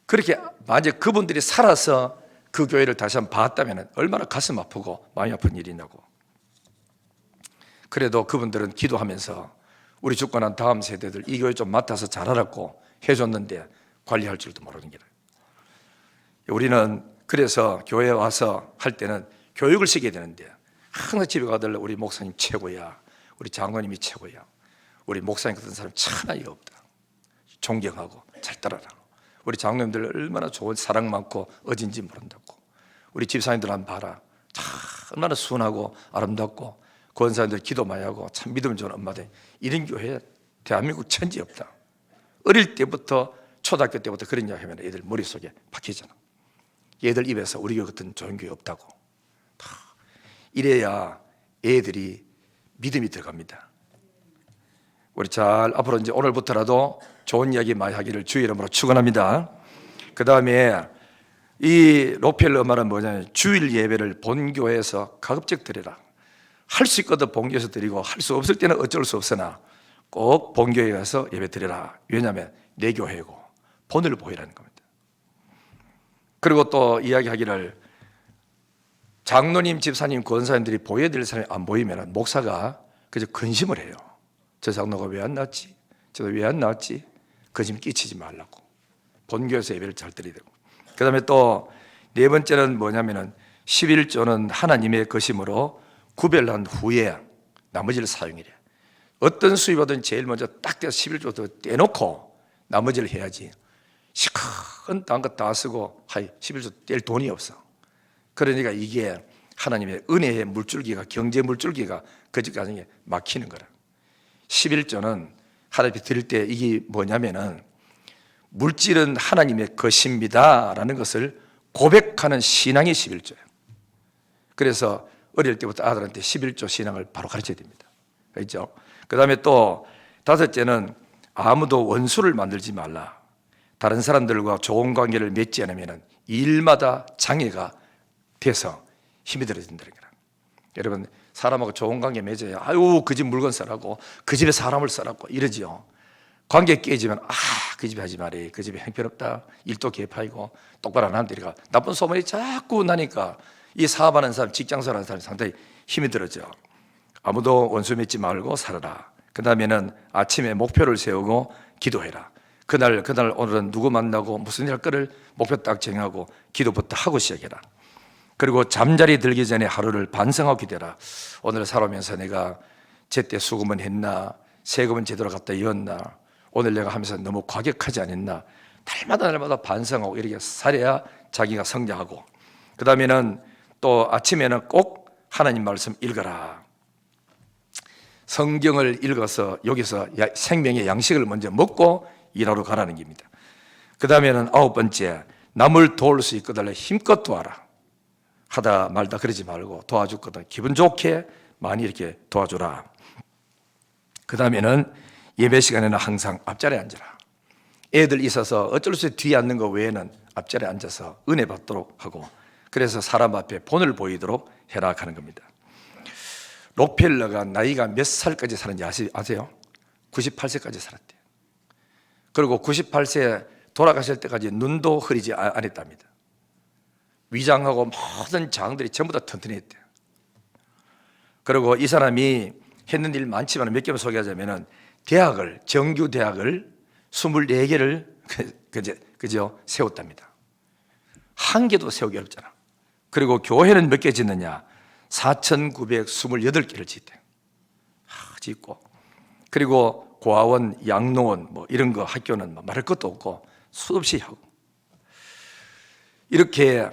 그렇게 만약 그분들이 살아서 그 교회를 다시 한번 봤다면 얼마나 가슴 아프고 마음이 아픈 일이냐고. 그래도 그분들은 기도하면서 우리 죽고 난 다음 세대들 이 교회 좀 맡아서 잘하라고 해줬는데 관리할 줄도 모르는 거예요. 우리는 그래서 교회에 와서 할 때는 교육을 시켜야 되는데 항상 집에 가들 우리 목사님 최고야, 우리 장로님이 최고야, 우리 목사님 같은 사람 천하에 없다, 존경하고 잘 따라라. 우리 장로님들 얼마나 좋은 사랑 많고 어진지 모른다고. 우리 집사님들 한번 봐라, 참 얼마나 순하고 아름답고 권사님들 기도 많이 하고 참 믿음 좋은 엄마들. 이런 교회 대한민국 천지 없다. 어릴 때부터 초등학교 때부터 그런 이야기 하면 애들 머릿속에 박히잖아. 얘들 입에서 우리 교회 같은 좋은 교회 없다고. 이래야 애들이 믿음이 들어갑니다. 우리 잘 앞으로 이제 오늘부터라도 좋은 이야기 많이 하기를 주의 이름으로 축원합니다. 그 다음에 이 로펠러 말은 뭐냐면 주일 예배를 본교회에서 가급적 드리라. 할 수 있거든 본교에서 드리고 할 수 없을 때는 어쩔 수 없으나 꼭 본교회에 가서 예배 드리라. 왜냐하면 내 교회고 본을 보이라는 겁니다. 그리고 또 이야기하기를 장로님, 집사님, 권사님들이 보여야 될 사람이 안 보이면 목사가 그저 근심을 해요. 저 장로가 왜 안 나왔지? 저도 왜 안 나왔지? 근심 끼치지 말라고. 본교에서 예배를 잘 드려야 되고. 그 다음에 또 네 번째는 뭐냐면은 11조는 하나님의 것임으로 구별한 후에 나머지를 사용이래. 어떤 수입하든 제일 먼저 딱 떼서 11조 떼놓고 나머지를 해야지. 시큰 딴 거 다 쓰고 11조 뗄 돈이 없어. 그러니까 이게 하나님의 은혜의 물줄기가, 경제 물줄기가 그집까지 막히는 거라. 11조는 하나님께 드릴 때 이게 뭐냐면은 물질은 하나님의 것입니다 라는 것을 고백하는 신앙이 11조예요. 그래서 어릴 때부터 아들한테 11조 신앙을 바로 가르쳐야 됩니다. 그렇죠? 그 다음에 또 다섯째는 아무도 원수를 만들지 말라. 다른 사람들과 좋은 관계를 맺지 않으면 일마다 장애가 돼서 힘이 들어진다는 거라. 여러분, 사람하고 좋은 관계 맺어야 아유 그 집 물건 써라고, 그 집에 사람을 써라고 이러지요. 관계 깨지면 그 집에 하지 말이, 그 집에 형편없다, 일도 개파이고 똑바로 안 하는 데가 나쁜 소문이 자꾸 나니까 이 사업하는 사람, 직장생활하는 사람이 상당히 힘이 들어져. 아무도 원수 맺지 말고 살아라. 그 다음에는 아침에 목표를 세우고 기도해라. 그날 오늘은 누구 만나고 무슨 일 할 거를 목표 딱 정하고 기도부터 하고 시작해라. 그리고 잠자리 들기 전에 하루를 반성하고 기도해라. 오늘 살아오면서 내가 제때 수금은 했나, 세금은 제대로 갖다 이었나, 오늘 내가 하면서 너무 과격하지 않았나, 날마다 반성하고 이렇게 살아야 자기가 성장하고. 그 다음에는 또 아침에는 꼭 하나님 말씀 읽어라. 성경을 읽어서 여기서 생명의 양식을 먼저 먹고 일하러 가라는 겁니다. 그 다음에는 아홉 번째, 남을 도울 수 있거든 힘껏 도와라. 하다 말다 그러지 말고 도와줬거든 기분 좋게 많이 이렇게 도와줘라. 그 다음에는 예배 시간에는 항상 앞자리에 앉아라. 애들 있어서 어쩔 수 없이 뒤에 앉는 거 외에는 앞자리에 앉아서 은혜 받도록 하고, 그래서 사람 앞에 본을 보이도록 해라 하는 겁니다. 록펠러가 나이가 몇 살까지 살았는지 아세요? 98세까지 살았대요. 그리고 98세 돌아가실 때까지 눈도 흐리지 않았답니다. 위장하고 모든 장들이 전부 다 튼튼했대요. 그리고 이 사람이 했는 일 많지만 몇 개만 소개하자면은 정규 대학을 24개를 그죠? 세웠답니다. 한 개도 세우기 어렵잖아. 그리고 교회는 몇 개 짓느냐? 4,928개를 짓대요. 짓고. 그리고 고아원, 양로원 뭐 이런 거 학교는 말할 것도 없고 수없이 하고. 이렇게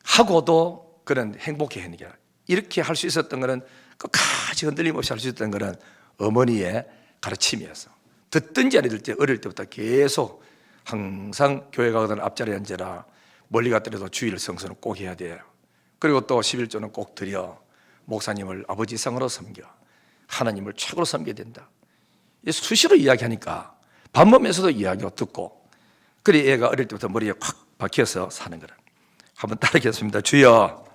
하고도 그런 행복해 하는 게, 이렇게 할 수 있었던 것은 끝까지 흔들림 없이 할 수 있었던 것은 어머니의 가르침이었어. 듣든지 안 듣든지 어릴 때부터 계속 항상 교회 가거든 앞자리에 앉아라. 멀리 갔더라도 주일 성수는 꼭 해야 돼. 그리고 또 11조는 꼭 드려. 목사님을 아버지 이상으로 섬겨. 하나님을 최고로 섬겨야 된다. 수시로 이야기하니까 반복면서도 이야기하고 듣고, 그래 애가 어릴 때부터 머리에 확 박혀서 사는 거라. 한번 따르겠습니다. 주여,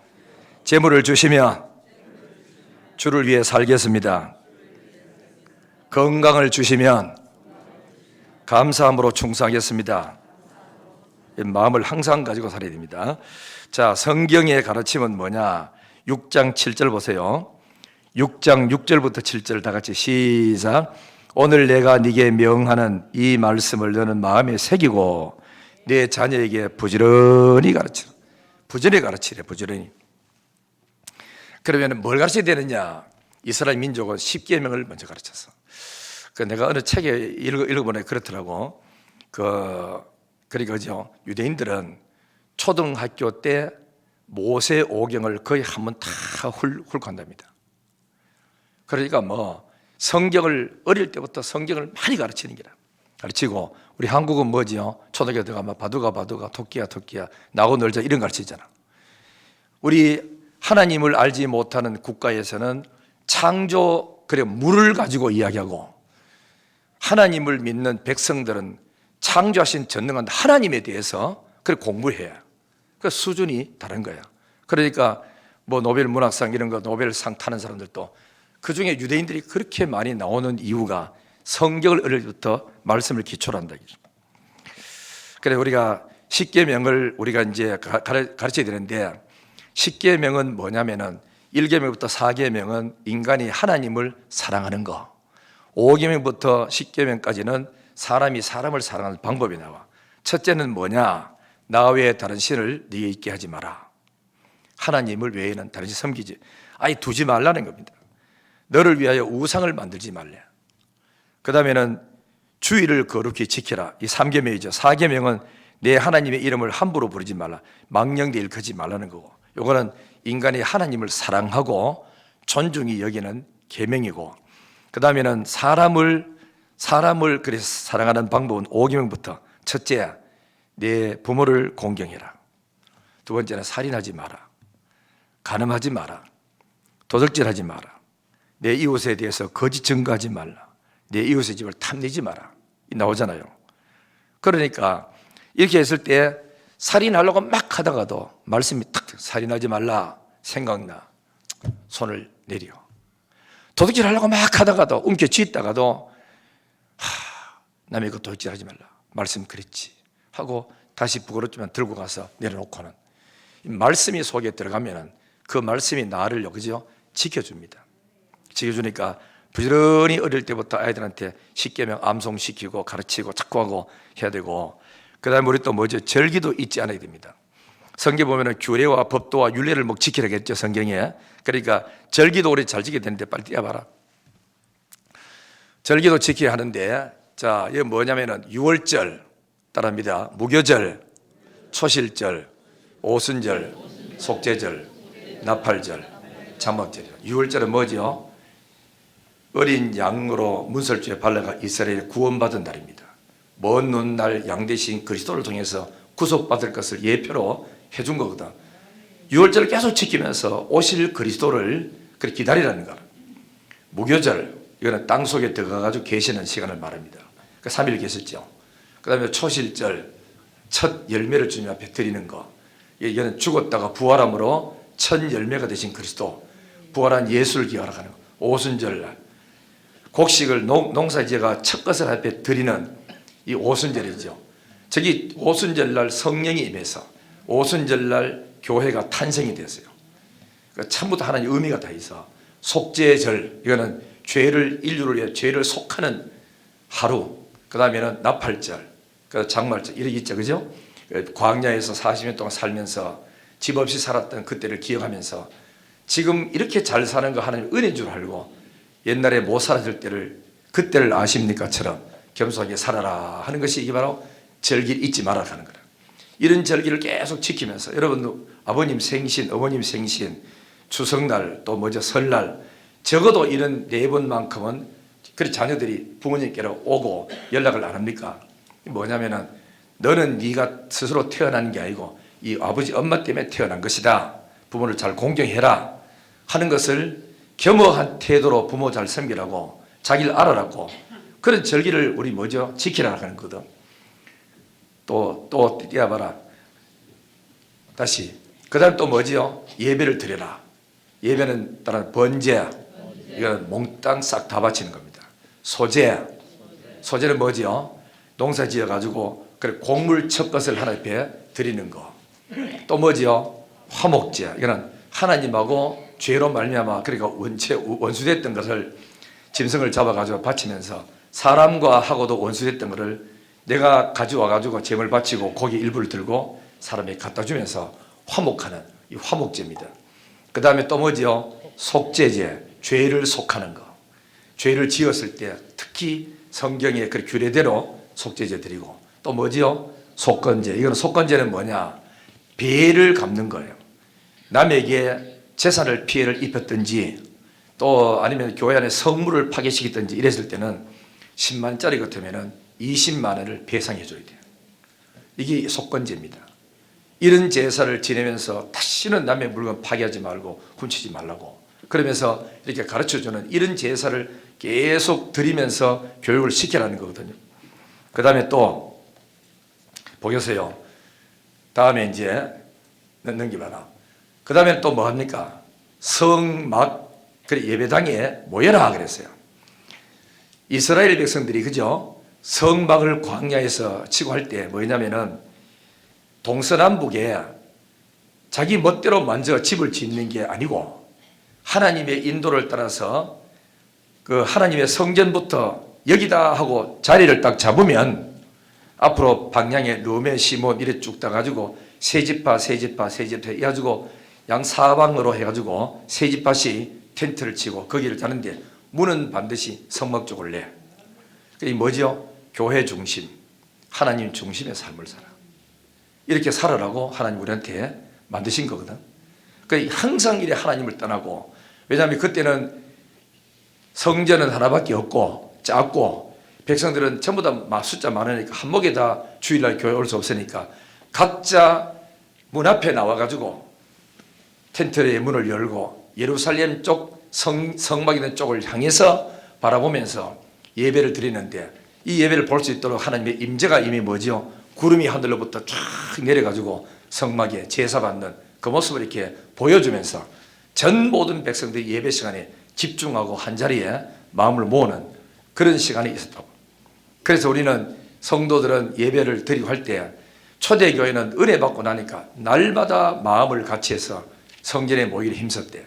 재물을 주시면 주를 위해 살겠습니다. 건강을 주시면 감사함으로 충성하겠습니다. 마음을 항상 가지고 살아야 됩니다. 자, 성경의 가르침은 뭐냐? 6장 7절 보세요. 6장 6절부터 7절 다 같이 시작. 오늘 내가 네게 명하는 이 말씀을 너는 마음에 새기고 내 자녀에게 부지런히 가르치라. 부지런히 가르치래. 부지런히. 그러면 뭘 가르쳐야 되느냐? 이스라엘 민족은 10계명을 먼저 가르쳤어. 내가 어느 책에 읽어보니 그렇더라고. 그러니까 유대인들은 초등학교 때 모세 오경을 거의 한 번 다 훑고 한답니다. 그러니까 성경을 어릴 때부터 성경을 많이 가르치는 게라. 가르치고, 우리 한국은 뭐지요? 초등학교 들어가면 바두가 토끼야 나고 놀자 이런 가르치잖아. 우리 하나님을 알지 못하는 국가에서는 창조, 물을 가지고 이야기하고, 하나님을 믿는 백성들은 창조하신 전능한 하나님에 대해서 공부해요. 그 수준이 다른 거예요. 그러니까 노벨 문학상 이런 거 노벨상 타는 사람들도 그 중에 유대인들이 그렇게 많이 나오는 이유가 성경을 어릴 때부터 말씀을 기초로 한다. 그래 우리가 십계명을 우리가 이제 가르쳐야 되는데, 10계명은 뭐냐면은 1계명부터 4계명은 인간이 하나님을 사랑하는 거, 5계명부터 10계명까지는 사람이 사람을 사랑하는 방법이 나와. 첫째는 뭐냐? 나 외에 다른 신을 네게 있게 하지 마라. 하나님을 외에는 다른 신 섬기지 아예 두지 말라는 겁니다. 너를 위하여 우상을 만들지 말래. 그 다음에는 주의를 거룩히 지키라. 이 3계명이죠. 4계명은 내 하나님의 이름을 함부로 부르지 말라. 망령되 일컫지 말라는 거고, 요거는 인간이 하나님을 사랑하고 존중히 여기는 계명이고, 그 다음에는 사람을 그래서 사랑하는 방법은 5계명부터 첫째, 내 부모를 공경해라. 두 번째는 살인하지 마라. 간음하지 마라. 도적질하지 마라. 내 이웃에 대해서 거짓 증거하지 말라. 내 이웃의 집을 탐내지 마라. 이 나오잖아요. 그러니까 이렇게 했을 때 살인하려고 막 하다가도 말씀이 탁 살인하지 말라 생각나. 손을 내려. 도둑질하려고 막 하다가도 움켜쥐다가도 남의 것 도둑질하지 말라 말씀 그랬지 하고 다시 부끄럽지만 들고 가서 내려놓고는 말씀이 속에 들어가면은 그 말씀이 나를 그죠? 지켜줍니다. 지켜주니까 부지런히 어릴 때부터 아이들한테 10계명 암송시키고 가르치고 착고하고 해야 되고, 그 다음에 우리 또 뭐죠? 절기도 잊지 않아야 됩니다. 성경 보면은 규례와 법도와 율례를 뭐 지키라고 했죠, 성경에. 그러니까 절기도 우리 잘 지켜야 되는데 빨리 띄워봐라. 절기도 지켜야 하는데, 자, 이게 뭐냐면은 6월절 따라합니다. 무교절, 초실절, 오순절, 속죄절, 나팔절, 장막절이요. 6월절은 뭐죠? 어린 양으로 문설주에 발라가 이스라엘이 구원받은 날입니다. 먼 훗날 양 대신 그리스도를 통해서 구속받을 것을 예표로 해준 거거든. 6월절을 계속 지키면서 오실 그리스도를 그렇게 기다리라는 거야. 무교절, 이거는 땅 속에 들어가가지고 계시는 시간을 말합니다. 그 3일 계셨죠. 그 다음에 초실절, 첫 열매를 주님 앞에 드리는 거. 이거는 죽었다가 부활함으로 첫 열매가 되신 그리스도, 부활한 예수를 기억하는 거. 오순절날, 곡식을 농사지어가 첫 것을 앞에 드리는 이 오순절이죠. 저기 오순절날 성령이 임해서 오순절날 교회가 탄생이 됐어요. 참부터 하나님 의미가 다 있어. 속죄절, 이거는 인류를 위해 죄를 속하는 하루. 그 다음에는 나팔절, 그 장말절, 이렇게 있죠, 그죠? 광야에서 40년 동안 살면서 집 없이 살았던 그때를 기억하면서 지금 이렇게 잘 사는 거 하나님 은혜인 줄 알고 옛날에 못 살았을 때를 그때를 아십니까?처럼 겸손하게 살아라 하는 것이 이게 바로 절기를 잊지 말아라 하는 거라. 이런 절기를 계속 지키면서 여러분도 아버님 생신, 어머님 생신, 추석날 또 뭐죠 설날 적어도 이런 4번만큼은 그리 자녀들이 부모님께로 오고 연락을 안 합니까? 뭐냐면은 너는 네가 스스로 태어난 게 아니고 이 아버지 엄마 때문에 태어난 것이다. 부모를 잘 공경해라 하는 것을 겸허한 태도로 부모 잘 섬기라고 자기를 알아라고 그런 절기를 우리 뭐죠? 지키라 하는 거거든. 또 띄워봐라. 다시. 그 다음 또 뭐지요? 예배를 드려라. 예배는 따라 번제. 이거는 몽땅 싹 다 바치는 겁니다. 소제. 소제는 뭐지요? 농사 지어 가지고 그래 곡물 첫 것을 하나님 앞에 드리는 거. 또 뭐지요? 화목제. 이거는 하나님하고 죄로 말미암아 그러니까 원수됐던 것을 짐승을 잡아 가지고 바치면서 사람과 하고도 원수됐던 것을 내가 가져와 가지고 제물 바치고 고기 일부를 들고 사람에게 갖다 주면서 화목하는 이 화목제입니다. 그 다음에 또 뭐지요? 속죄제. 죄를 속하는 거. 죄를 지었을 때 특히 성경의 그 규례대로 속죄제 드리고 또 뭐지요? 속건제. 이거는 속건제는 뭐냐? 배를 갚는 거예요. 남에게 재산을 피해를 입혔든지 또 아니면 교회 안에 성물을 파괴시켰든지 이랬을 때는 10만짜리 같으면 20만 원을 배상해 줘야 돼요. 이게 속건제입니다. 이런 제사를 지내면서 다시는 남의 물건 파괴하지 말고 훔치지 말라고 그러면서 이렇게 가르쳐주는 이런 제사를 계속 드리면서 교육을 시키라는 거거든요. 그 다음에 또 보겠어요. 다음에 이제 넘기봐라. 그 다음에 또 뭐 합니까? 성막 그래 예배당에 모여라 그랬어요. 이스라엘 백성들이 그죠? 성막을 광야에서 치고 할 때 뭐냐면은 동서남북에 자기 멋대로 먼저 집을 짓는 게 아니고 하나님의 인도를 따라서 그 하나님의 성전부터 여기다 하고 자리를 딱 잡으면 앞으로 방향에 르메 시몬 이래 쭉 따가지고 세지파 해가지고 양 사방으로 해가지고 세지파씩 텐트를 치고 거기를 자는데 문은 반드시 성막 쪽을 내. 그게 뭐죠? 교회 중심, 하나님 중심의 삶을 살아. 이렇게 살아라고 하나님 우리한테 만드신 거거든. 그러니까 항상 이래 하나님을 떠나고, 왜냐하면 그때는 성전은 하나밖에 없고 작고 백성들은 전부 다 숫자 많으니까 한목에 다 주일날 교회 올 수 없으니까 각자 문 앞에 나와가지고 텐트의 문을 열고 예루살렘 쪽 성막 있는 쪽을 향해서 바라보면서 예배를 드리는데, 이 예배를 볼 수 있도록 하나님의 임재가 이미 뭐죠? 구름이 하늘로부터 쫙 내려가지고 성막에 제사 받는 그 모습을 이렇게 보여주면서 전 모든 백성들이 예배 시간에 집중하고 한자리에 마음을 모으는 그런 시간이 있었다고. 그래서 우리는 성도들은 예배를 드리고 할 때 초대교회는 은혜 받고 나니까 날마다 마음을 같이 해서 성전에 모이기를 힘썼대요.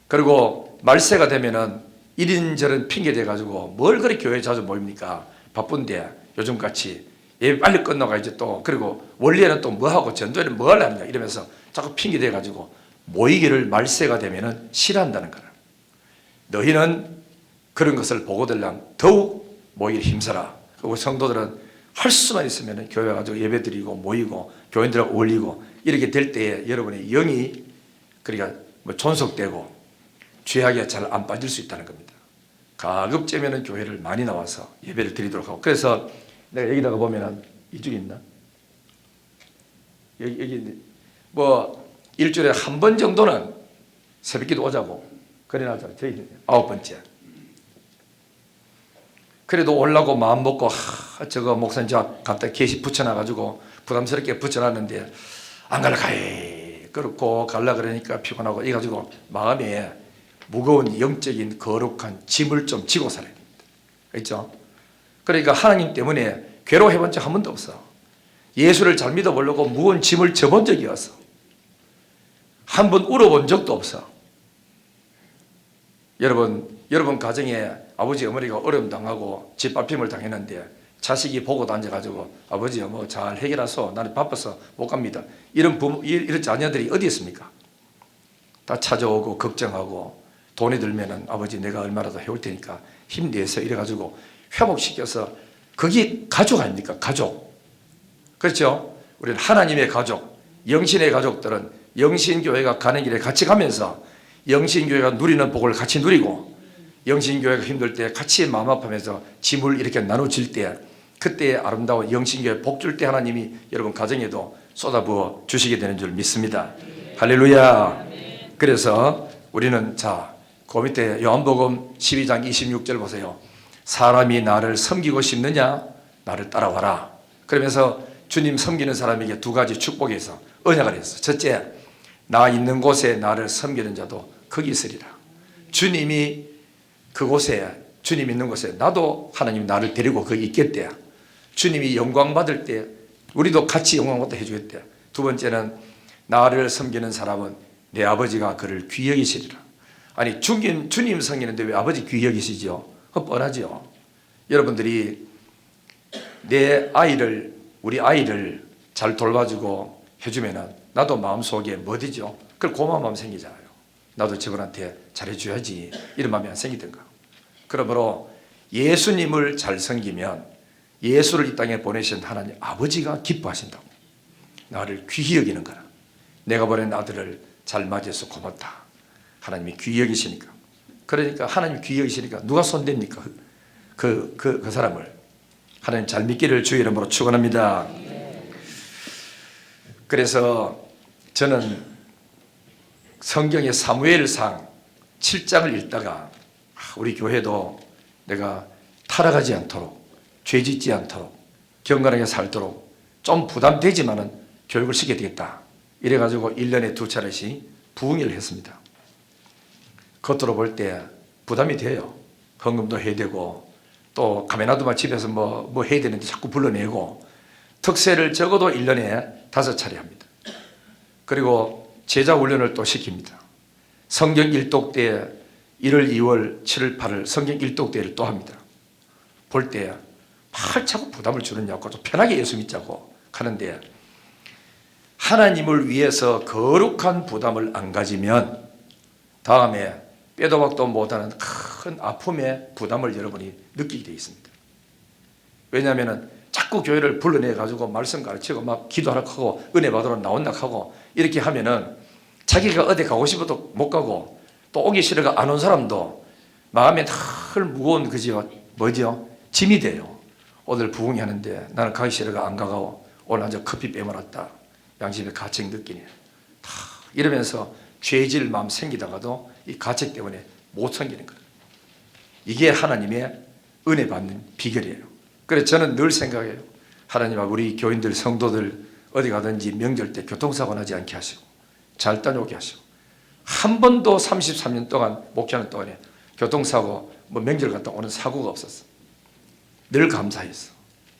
그리고 말세가 되면은 이린저런 핑계 대가지고 뭘 그렇게 교회에 자주 모입니까? 바쁜데 요즘같이 예배 빨리 끝나가 이제 또, 그리고 원래는 또 뭐하고 전도에는 뭐 하려느냐 이러면서 자꾸 핑계 대가지고 모이기를 말세가 되면은 싫어한다는 거라. 너희는 그런 것을 보고들랑 더욱 모이기를 힘써라. 그리고 성도들은 할 수만 있으면 교회 가지고 예배 드리고 모이고 교인들하고 어울리고 이렇게 될 때에 여러분의 영이 그러니까 뭐 존속되고 죄악에 잘 안 빠질 수 있다는 겁니다. 가급적이면 교회를 많이 나와서 예배를 드리도록 하고, 그래서 내가 여기다가 보면은 이쪽에 있나? 여기 뭐 일주일에 한 번 정도는 새벽기도 오자고 그래놔자. 저희 9번째. 그래도 올라고 마음 먹고 저거 목사님 저 갖다 게시 붙여놔가지고 부담스럽게 붙여놨는데 안 갈라 가이 그렇고 갈라 그러니까 피곤하고 이래가지고 마음에 무거운 영적인 거룩한 짐을 좀 지고 살아야 됩니다. 그렇죠? 그러니까 하나님 때문에 괴로워해본 적 한 번도 없어. 예수를 잘 믿어보려고 무거운 짐을 져본 적이 없어. 한 번 울어본 적도 없어. 여러분 가정에 아버지 어머니가 어려움 당하고 짓밟힘을 당했는데 자식이 보고 앉아가지고 아버지 뭐 잘 해결하소, 나는 바빠서 못 갑니다, 이런 부모, 이런 자녀들이 어디 있습니까? 다 찾아오고 걱정하고 돈이 들면은 아버지 내가 얼마라도 해올 테니까 힘내서 이래가지고 회복시켜서, 그게 가족 아닙니까? 가족. 그렇죠? 우리는 하나님의 가족, 영신의 가족들은 영신교회가 가는 길에 같이 가면서 영신교회가 누리는 복을 같이 누리고, 영신교회가 힘들 때 같이 마음 아파하면서 짐을 이렇게 나눠질 때, 그때 아름다운 영신교회 복 줄 때 하나님이 여러분 가정에도 쏟아부어 주시게 되는 줄 믿습니다. 할렐루야. 그래서 우리는 그 밑에 요한복음 12장 26절 보세요. 사람이 나를 섬기고 싶느냐? 나를 따라와라. 그러면서 주님 섬기는 사람에게 두 가지 축복이 있어 언약을 했어. 첫째, 나 있는 곳에 나를 섬기는 자도 거기 있으리라. 주님이 그곳에, 주님 있는 곳에 나도 하나님 나를 데리고 거기 있겠대. 주님이 영광 받을 때 우리도 같이 영광 받게 해주겠대. 두 번째는 나를 섬기는 사람은 내 아버지가 그를 귀히 여기시리라. 아니 주님 섬기는데 왜 아버지 귀히 여기시죠? 그거 뻔하죠. 여러분들이 내 아이를, 우리 아이를 잘 돌봐주고 해주면은 나도 마음속에 뭐지죠? 그걸 고마운 마음 생기잖아요. 나도 저분한테 잘해줘야지 이런 마음이 안 생기던가. 그러므로 예수님을 잘 섬기면 예수를 이 땅에 보내신 하나님 아버지가 기뻐하신다고. 나를 귀히 여기는 거라. 내가 보낸 아들을 잘 맞이해서 고맙다. 하나님이 귀히 여기시니까. 그러니까 하나님이 귀히 여기시니까 누가 손댑니까? 그 사람을. 하나님 잘 믿기를 주의 이름으로 축원합니다. 그래서 저는 성경의 사무엘상 7장을 읽다가 우리 교회도 내가 타락하지 않도록, 죄짓지 않도록, 경건하게 살도록 좀 부담되지만은 교육을 시켜야 되겠다. 이래가지고 1년에 2차례씩 부흥회를 했습니다. 겉으로 볼 때 부담이 돼요. 헌금도 해야 되고 또 가메나도만 집에서 뭐 해야 되는데 자꾸 불러내고, 특세를 적어도 1년에 5차례 합니다. 그리고 제자 훈련을 또 시킵니다. 성경 일독대에 1월, 2월, 7월, 8월 성경 일독대를 또 합니다. 볼 때 팔차고 부담을 주느냐고 좀 편하게 예수 믿자고 하는데, 하나님을 위해서 거룩한 부담을 안 가지면 다음에 빼도 박도 못하는 큰 아픔의 부담을 여러분이 느끼게 되어 있습니다. 왜냐하면 자꾸 교회를 불러내 가지고 말씀 가르치고 막 기도하라고 하고 은혜 받으러 나온다 하고 이렇게 하면은 자기가 어디 가고 싶어도 못 가고 또 오기 싫어가 안 온 사람도 마음에 늘 무거운 그지요 뭐죠? 짐이 돼요. 오늘 부흥회 하는데 나는 가기 싫어가 안 가고 오늘 완전 커피 빼먹었다. 양심의 가책 느끼네. 다 이러면서 죄질 마음 생기다가도 이 가책 때문에 못 섬기는 거예요. 이게 하나님의 은혜 받는 비결이에요. 그래서 저는 늘 생각해요. 하나님아, 우리 교인들 성도들 어디 가든지 명절 때 교통사고 나지 않게 하시고 잘 다녀오게 하시고, 한 번도 33년 동안 목회하는 동안에 교통사고 뭐 명절 갔다 오는 사고가 없었어. 늘 감사했어.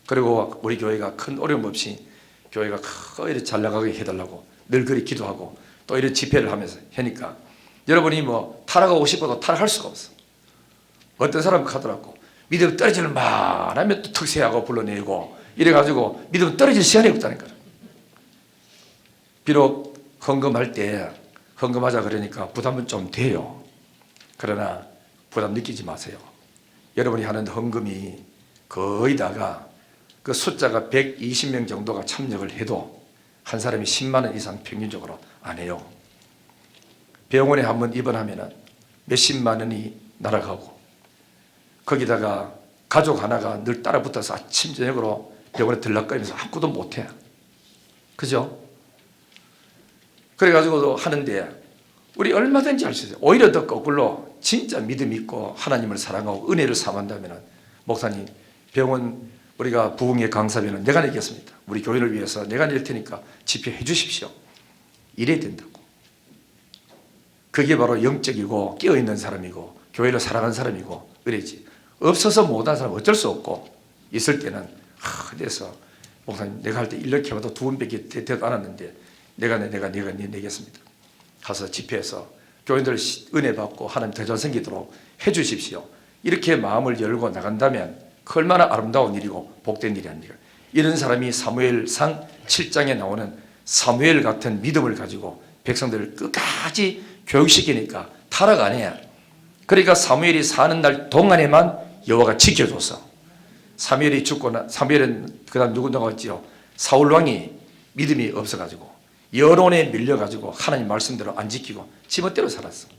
그리고 우리 교회가 큰 어려움 없이 교회가 이렇게 잘 나가게 해달라고 늘 그리 기도하고 또 이런 집회를 하면서 하니까 여러분이 뭐 타락하고 싶어도 타락할 수가 없어. 어떤 사람은 하더라고. 믿음 떨어지는 말하면 또 특세하고 불러내고 이래가지고 믿음 떨어질 시간이 없다니까. 비록 헌금할 때 헌금하자 그러니까 부담은 좀 돼요. 그러나 부담 느끼지 마세요. 여러분이 하는 헌금이 거의 다가 그 숫자가 120명 정도가 참여를 해도 한 사람이 10만 원 이상 평균적으로 안 해요. 병원에 한번 입원하면 몇십만 원이 날아가고, 거기다가 가족 하나가 늘 따라 붙어서 아침 저녁으로 병원에 들락거리면서 아무것도 못해. 그죠? 그래가지고도 하는데 우리 얼마든지 할 수 있어요. 오히려 더 거꾸로 진짜 믿음 있고 하나님을 사랑하고 은혜를 사모한다면, 목사님 병원 우리가 부흥회 강사비는 내가 내겠습니다. 우리 교회를 위해서 내가 낼 테니까 집회해 주십시오. 이래야 된다고. 그게 바로 영적이고 깨어있는 사람이고 교회를 사랑하는 사람이고 그래야지. 없어서 못하는 사람은 어쩔 수 없고, 있을 때는 그래서 목사님 내가 할 때 이렇게 해봐도 두 번밖에 되지도 않았는데 내가 내겠습니다. 가서 집회에서 교인들 은혜 받고 하나님 더 잘 생기도록 해 주십시오. 이렇게 마음을 열고 나간다면 얼마나 아름다운 일이고 복된 일이 아닙니까? 이런 사람이 사무엘상 7장에 나오는 사무엘 같은 믿음을 가지고 백성들을 끝까지 교육시키니까 타락 안 해. 그러니까 사무엘이 사는 날 동안에만 여호와가 지켜줬어. 사무엘이 죽고 사무엘은 그다음 누구 나왔지요? 사울 왕이 믿음이 없어가지고 여론에 밀려가지고 하나님 말씀대로 안 지키고 지멋대로 살았어.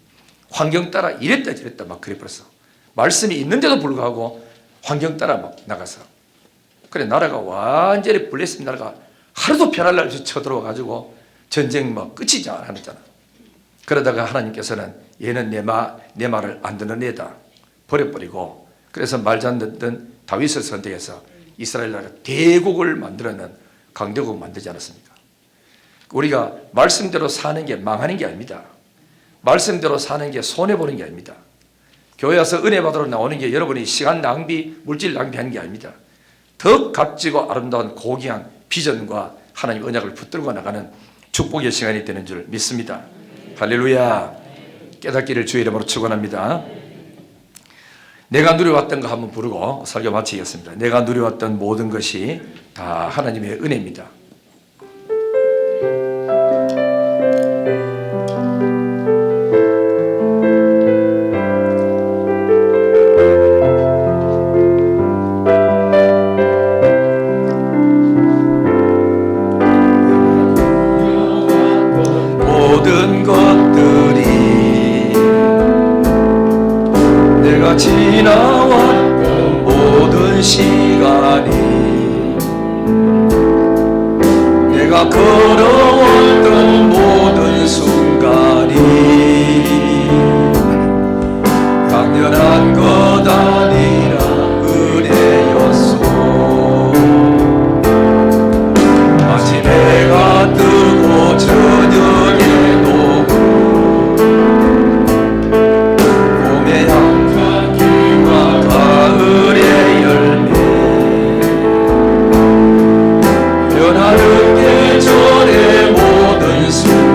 환경 따라 이랬다 저랬다 막 그래버렸어. 말씀이 있는데도 불구하고 환경 따라 막 나가서, 그래 나라가 완전히 블레셋 나라가 하루도 편할 날 쳐들어와가지고 전쟁 뭐 끝이지 않았잖아. 그러다가 하나님께서는 얘는 내 말을 안 듣는 애다 버려버리고, 그래서 말 잘 듣던 다윗을 선택해서 이스라엘 나라가 대국을 만들어낸 강대국을 만들지 않았습니까? 우리가 말씀대로 사는 게 망하는 게 아닙니다. 말씀대로 사는 게 손해보는 게 아닙니다. 교회 와서 은혜 받으러 나오는 게 여러분이 시간 낭비, 물질 낭비하는 게 아닙니다. 더 값지고 아름다운 고귀한 비전과 하나님 언약을 붙들고 나가는 축복의 시간이 되는 줄 믿습니다. 할렐루야. 깨닫기를 주의 이름으로 축원합니다. 내가 누려왔던 거 한번 부르고 설교 마치겠습니다. 내가 누려왔던 모든 것이 다 하나님의 은혜입니다. 모든 것들이 내가 지나왔던 모든 시간이 내가 걸어왔던 모든 순간이 당연한 것 아니라 은혜였소. 마치 해가 뜨고 저녁에도 봄의 향기와 가을의 열매 변화는 계절의 모든 순간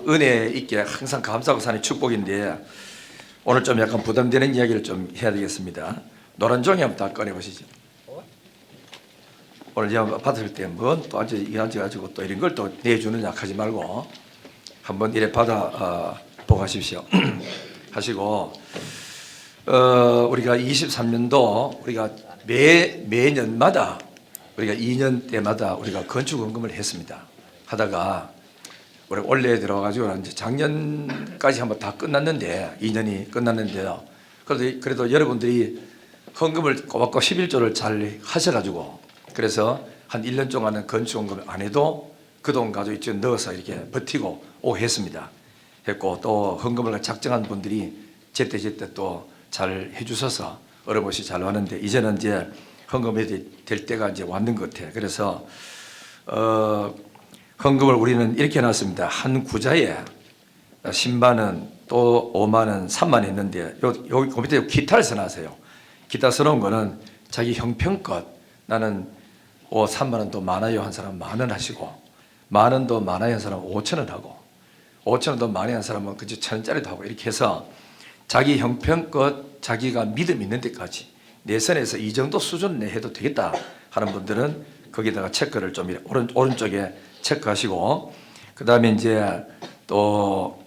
은혜 있게 항상 감사하고 사는 축복인데 오늘 좀 약간 부담되는 이야기를 좀 해야 되겠습니다. 노란 종이 한번 다 꺼내 보시죠. 오늘 제가 받을 때 뭔 또 앉아가지고 또 이런 걸 또 내주느냐 하지 말고 한번 이래 받아 보고 하십시오. 하시고 우리가 23년도 우리가 매년마다 우리가 2년 때마다 우리가 건축헌금을 했습니다. 하다가 우리 올해 들어가지고 이제 작년까지 한번 다 끝났는데 2년이 끝났는데요. 그래도 여러분들이 헌금을 꼬박꼬박 11조를 잘 하셔가지고 그래서 한 1년 동안은 건축헌금을 안 해도 그 돈 가지고 이쪽 넣어서 이렇게 버티고 오고 했습니다. 했고 또 헌금을 작정한 분들이 제때 또 잘 해주셔서 어렴풋이 잘 왔는데 이제는 이제 헌금이 될 때가 이제 왔는 것 같아요. 그래서 헌금을 우리는 이렇게 해놨습니다. 한 구자에 10만 원, 또 5만 원, 3만 원 있는데 여기 그 밑에 기타를 써놨어요. 기타 써놓은 거는 자기 형편껏 나는 3만 원도 많아요 한 사람 10,000원 하시고 10,000원도 많아요 한 사람 5,000원 하고 5,000원도 많아요 한 사람은 그저 1,000원짜리도 하고 이렇게 해서 자기 형편껏 자기가 믿음 있는 데까지 내 선에서 이 정도 수준 내 해도 되겠다 하는 분들은 거기다가 체크를 좀 오른쪽에 체크하시고 그 다음에 이제 또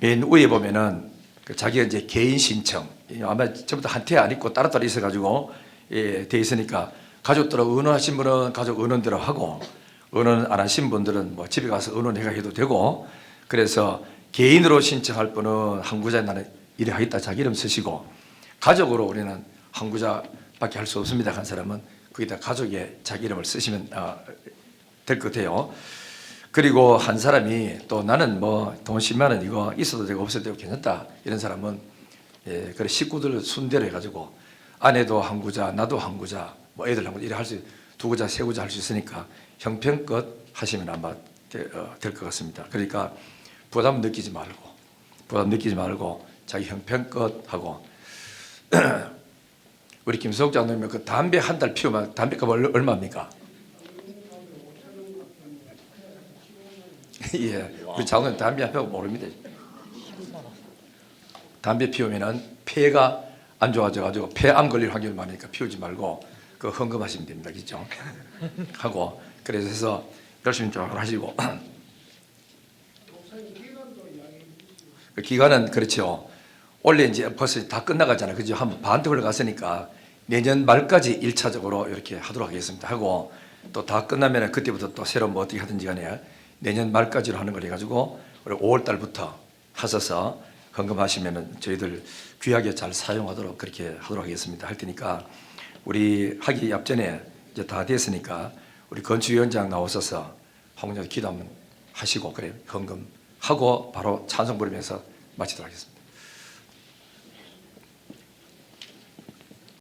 맨 위에 보면은 자기가 이제 개인 신청 아마 전부 다 한 테 안 있고 따로따로 있어가지고 돼 있으니까 가족들하고 의논하신 분은 가족 의논대로 하고 의논 안 하신 분들은 뭐 집에 가서 의논해가 해도 되고 그래서 개인으로 신청할 분은 한 구자에 나는 이래 하겠다 자기 이름 쓰시고 가족으로 우리는 한 구자밖에 할 수 없습니다 한 사람은 거기다 가족에 자기 이름을 쓰시면 될 것 같아요. 그리고 한 사람이 또 나는 뭐 돈 10만 원 이거 있어도 되고 없어도 되고 괜찮다 이런 사람은 그래 식구들 순대로 해가지고 아내도 한 구자 나도 한 구자 뭐 애들 한 구자 이래 할 수 두 구자 세 구자 할 수 있으니까 형편껏 하시면 아마 될 것 같습니다. 그러니까 부담 느끼지 말고 자기 형편껏 하고 우리 김수옥 장로님 그 담배 한 달 피우면 담배값 얼마입니까? 예, 우리 장로님 담배 한 펴고 모릅니다. 담배 피우면은 폐가 안 좋아져가지고 폐암 걸릴 확률이 많으니까 피우지 말고 그 헌금하시면 됩니다, 그죠? 하고 그래서 열심히 좀 하시고 그 기간은 그렇죠. 원래 이제 벌써 다 끝나가잖아요, 그죠? 한 반 더 흘러갔으니까 내년 말까지 1차적으로 이렇게 하도록 하겠습니다. 하고 또 다 끝나면 그때부터 또 새로 뭐 어떻게 하든지 간에 내년 말까지로 하는 걸 해가지고 우리 5월 달부터 하셔서 헌금하시면은 저희들 귀하게 잘 사용하도록 그렇게 하도록 하겠습니다. 할 테니까 우리 하기 앞전에 이제 다 됐으니까 우리 건축위원장 나오셔서 홍장 기도 한번 하시고 그래 헌금하고 바로 찬송 부르면서 마치도록 하겠습니다.